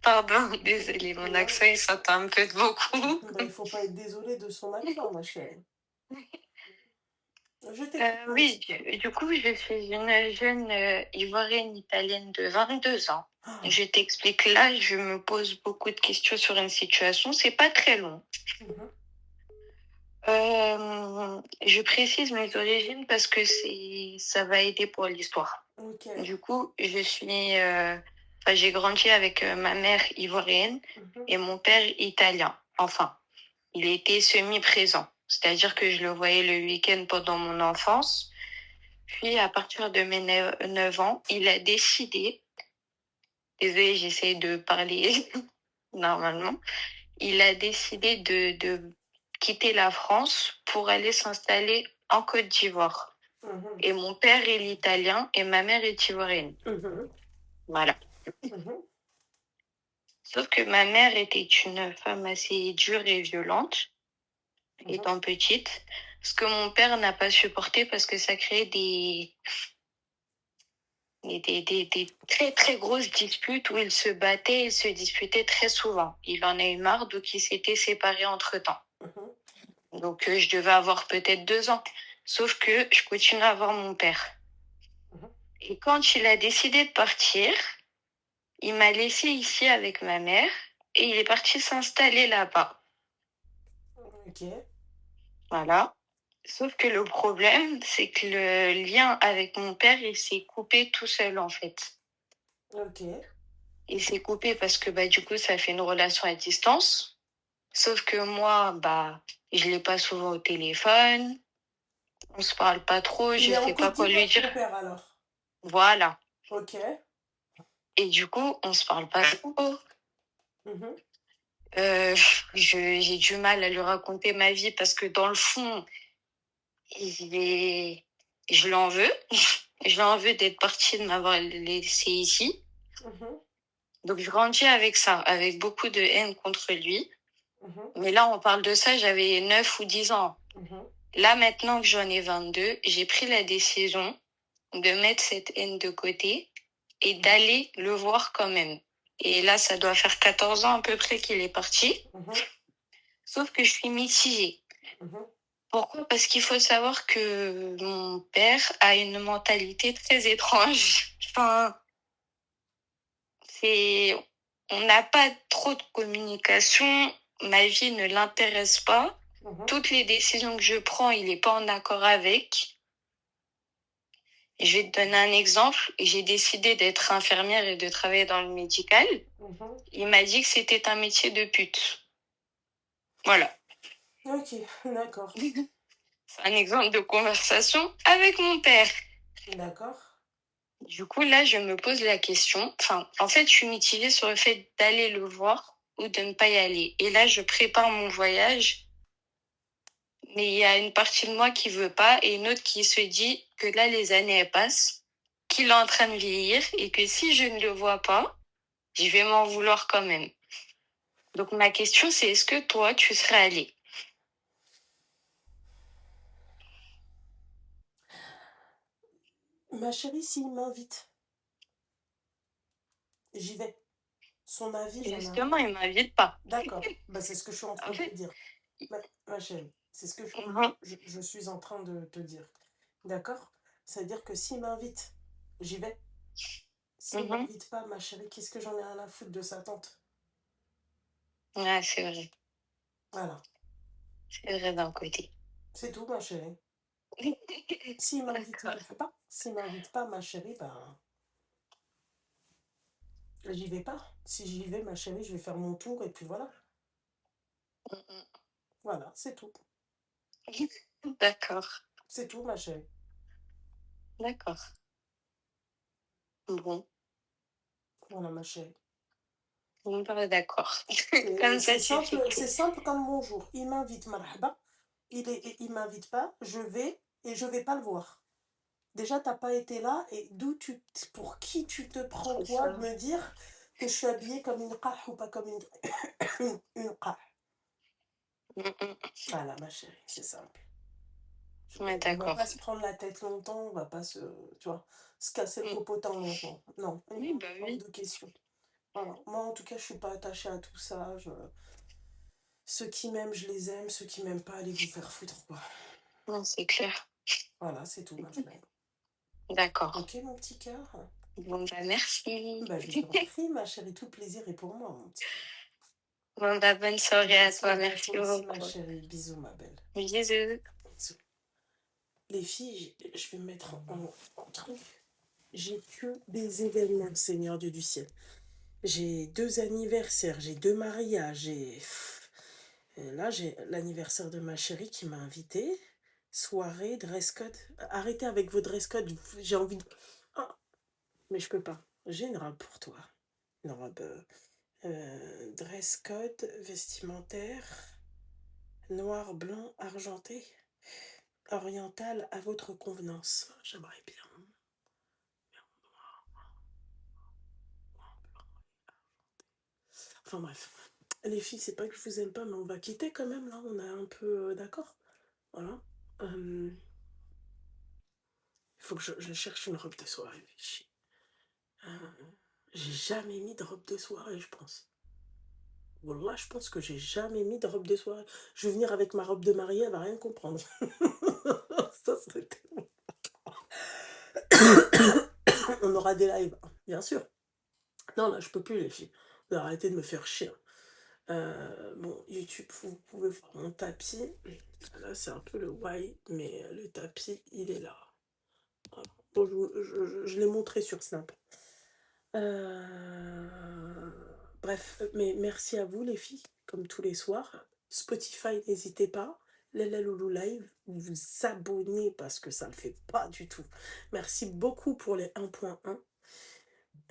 Pardon, désolée, mon accent, il s'entend un peu de beaucoup. Il ne faut pas être désolé de son accent, ma chérie. Oui, du coup, je suis une jeune Ivoirienne italienne de 22 ans. Je t'explique là, je me pose beaucoup de questions sur une situation. C'est pas très long. Je précise mes origines parce que ça va aider pour l'histoire. Okay. Du coup, j'ai grandi avec ma mère ivoirienne et mon père italien. Enfin, il était semi-présent. C'est-à-dire que je le voyais le week-end pendant mon enfance. Puis, à partir de mes 9 ans, il a décidé, désolée, j'essaie de parler normalement, il a décidé de quitter la France pour aller s'installer en Côte d'Ivoire. Et mon père est l'italien et ma mère est ivoirienne. Voilà. Sauf que ma mère était une femme assez dure et violente, étant petite, ce que mon père n'a pas supporté parce que ça créait des très très grosses disputes où ils se battaient et se disputaient très souvent. Il en a eu marre, donc ils s'étaient séparés entre-temps. Donc je devais avoir peut-être 2 ans. Sauf que je continue à voir mon père. Et quand il a décidé de partir, il m'a laissé ici avec ma mère et il est parti s'installer là-bas. Ok. Voilà. Sauf que le problème, c'est que le lien avec mon père, il s'est coupé tout seul, en fait. Ok. Il s'est coupé parce que, du coup, ça fait une relation à distance. Sauf que moi, je l'ai pas souvent au téléphone. On se parle pas trop. Je sais pas quoi lui dire. Ton père, alors. Voilà. Ok. Et du coup, on se parle pas trop. J'ai du mal à lui raconter ma vie parce que dans le fond, je l'en veux. Je l'en veux d'être partie, de m'avoir laissé ici. Donc, je grandis avec ça, avec beaucoup de haine contre lui. Mais là, on parle de ça, j'avais 9 ou 10 ans. Là, maintenant que j'en ai 22, j'ai pris la décision de mettre cette haine de côté et d'aller le voir quand même. Et là, ça doit faire 14 ans à peu près qu'il est parti. Sauf que je suis mitigée. Pourquoi? Parce qu'il faut savoir que mon père a une mentalité très étrange. Enfin, on n'a pas trop de communication. Ma vie ne l'intéresse pas. Toutes les décisions que je prends, il n'est pas en accord avec. Je vais te donner un exemple. J'ai décidé d'être infirmière et de travailler dans le médical. Il m'a dit que c'était un métier de pute. Voilà. Ok, d'accord. C'est un exemple de conversation avec mon père. D'accord. Du coup, là, je me pose la question. Enfin, en fait, je suis mitigée sur le fait d'aller le voir ou de ne pas y aller. Et là, je prépare mon voyage. Mais il y a une partie de moi qui veut pas et une autre qui se dit que là, les années, elles passent, qu'il est en train de vieillir et que si je ne le vois pas, je vais m'en vouloir quand même. Donc, ma question, c'est est-ce que toi, tu serais allé? Ma chérie, s'il m'invite, j'y vais. Son avis, j'en ai Justement, rien. il m'invite pas. D'accord. Bah, c'est ce que je suis en train En de fait, te dire. Ma chérie, c'est ce que mhm, je suis en train de te dire. D'accord? C'est-à-dire que s'il m'invite, j'y vais. S'il mhm. m'invite pas, ma chérie, qu'est-ce que j'en ai rien à foutre de sa tante? Ouais, c'est vrai. Voilà. C'est vrai d'un côté. C'est tout, ma chérie. S'il m'invite, il D'accord. ne fait pas. S'il m'invite pas, ma chérie, ben, j'y vais pas. Si j'y vais, ma chérie, je vais faire mon tour et puis voilà. Mhm. Voilà, c'est tout. D'accord. C'est tout, ma chérie. D'accord. Bon, Voilà, ma chérie. on parle d'accord. C'est Comme ça, c'est c'est simple, fait. c'est simple comme bonjour. Il m'invite, marhaba. Il m'invite pas, je vais et je vais pas le voir. Déjà, t'as pas été là et pour qui tu te prends, C'est toi, ça. de me dire que je suis habillée comme une qah ou pas comme une qah. Mhm. Voilà, ma chérie, c'est simple. Ouais, On va d'accord. pas se prendre la tête longtemps, on va pas tu vois, se casser le Mm. popotin longtemps. Non, Oui, bah hors oui. de question. Voilà. Moi, en tout cas, je suis pas attachée à tout ça. Ceux qui m'aiment, je les aime. Ceux qui m'aiment pas, allez vous faire foutre, quoi. Non, c'est clair. Voilà, c'est tout, ma chérie. D'accord. Ok, mon petit cœur. Bon, bah merci. Bah, je t'en prie, ma chérie, tout plaisir est pour moi, mon petit cœur. Bon, bah bonne soirée à Bonne toi. soirée à Merci toi aussi, ma beaucoup. chérie. Bisous, ma belle. Bisous. Bisous. Les filles, je vais me mettre en truc. J'ai que des événements, Seigneur Dieu du ciel. J'ai 2 anniversaires, j'ai 2 mariages, et là, j'ai l'anniversaire de ma chérie qui m'a invitée. Soirée, dress code. Arrêtez avec vos dress codes, j'ai envie de... Ah, mais je peux pas. J'ai une robe pour toi. Une robe dress code vestimentaire, noir, blanc, argenté, oriental à votre convenance. J'aimerais bien. Enfin bref. Les filles, c'est pas que je vous aime pas, mais on va quitter quand même, là. On est un peu d'accord. Voilà. Il faut que je cherche une robe de soirée. J'ai jamais mis de robe de soirée, je pense. Wallah, je pense que j'ai jamais mis de robe de soirée. Je vais venir avec ma robe de mariée, elle va rien comprendre. Ça serait tellement... On aura des lives, bien sûr. Non, là, je peux plus, les filles. Vous arrêtez de me faire chier. Bon, YouTube, vous pouvez voir mon tapis. Là, c'est un peu le why, mais le tapis, il est là. Voilà. Bon, je l'ai montré sur Snap. Bref, mais merci à vous, les filles, comme tous les soirs. Spotify, n'hésitez pas. Lala Loulou Live, vous vous abonnez parce que ça ne le fait pas du tout. Merci beaucoup pour les 1.1.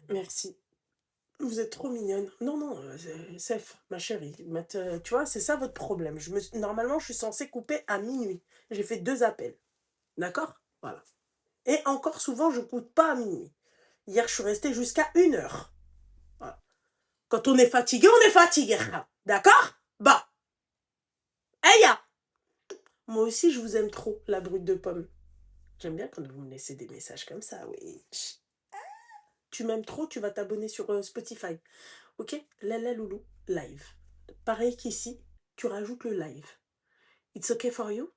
Merci. Vous êtes trop mignonne. Non, non, Sef, ma chérie. Tu vois, c'est ça votre problème. Normalement, je suis censée couper à minuit. J'ai fait 2 appels. D'accord? Voilà. Et encore souvent, je coupe pas à minuit. Hier, je suis restée jusqu'à 1h. Voilà. Quand on est fatigué, on est fatigué. D'accord? Bah. Aïe! Moi aussi, je vous aime trop, la brute de pomme. J'aime bien quand vous me laissez des messages comme ça, oui. Tu m'aimes trop, tu vas t'abonner sur Spotify. Ok? Lala Loulou, live. Pareil qu'ici, tu rajoutes le live. It's okay for you?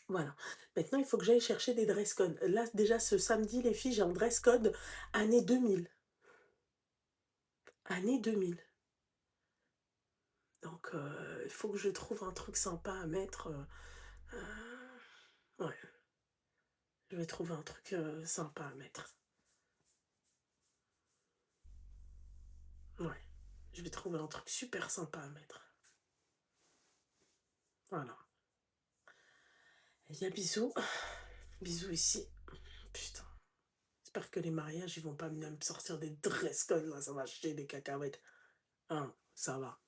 Voilà. Maintenant, il faut que j'aille chercher des dress codes. Là, déjà, ce samedi, les filles, j'ai un dress code année 2000. Année 2000. Donc, il faut que je trouve un truc sympa à mettre. Ouais. Je vais trouver un truc sympa à mettre. Ouais. Je vais trouver un truc super sympa à mettre. Voilà. Il y a bisous. Bisous ici. Putain. J'espère que les mariages, ils vont pas venir me sortir des dress codes, là. Ça va chier des cacahuètes. Hein, ça va.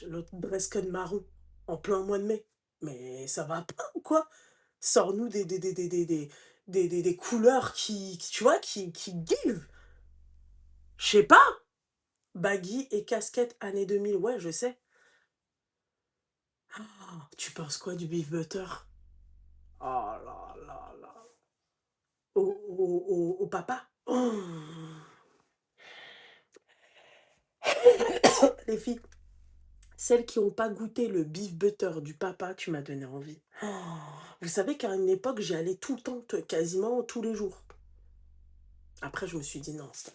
L'autre dress code marron, en plein mois de mai. Mais ça va pas ou quoi? Sors-nous des couleurs qui, tu vois, qui give. Je sais pas. Baggy et casquette année 2000, ouais, je sais. Oh, tu penses quoi du beef butter? Oh là là là. Au papa? Oh. Les filles, celles qui n'ont pas goûté le beef butter du papa, tu m'as donné envie. Oh. Vous savez qu'à une époque, j'y allais tout le temps, quasiment tous les jours. Après, je me suis dit non, stop.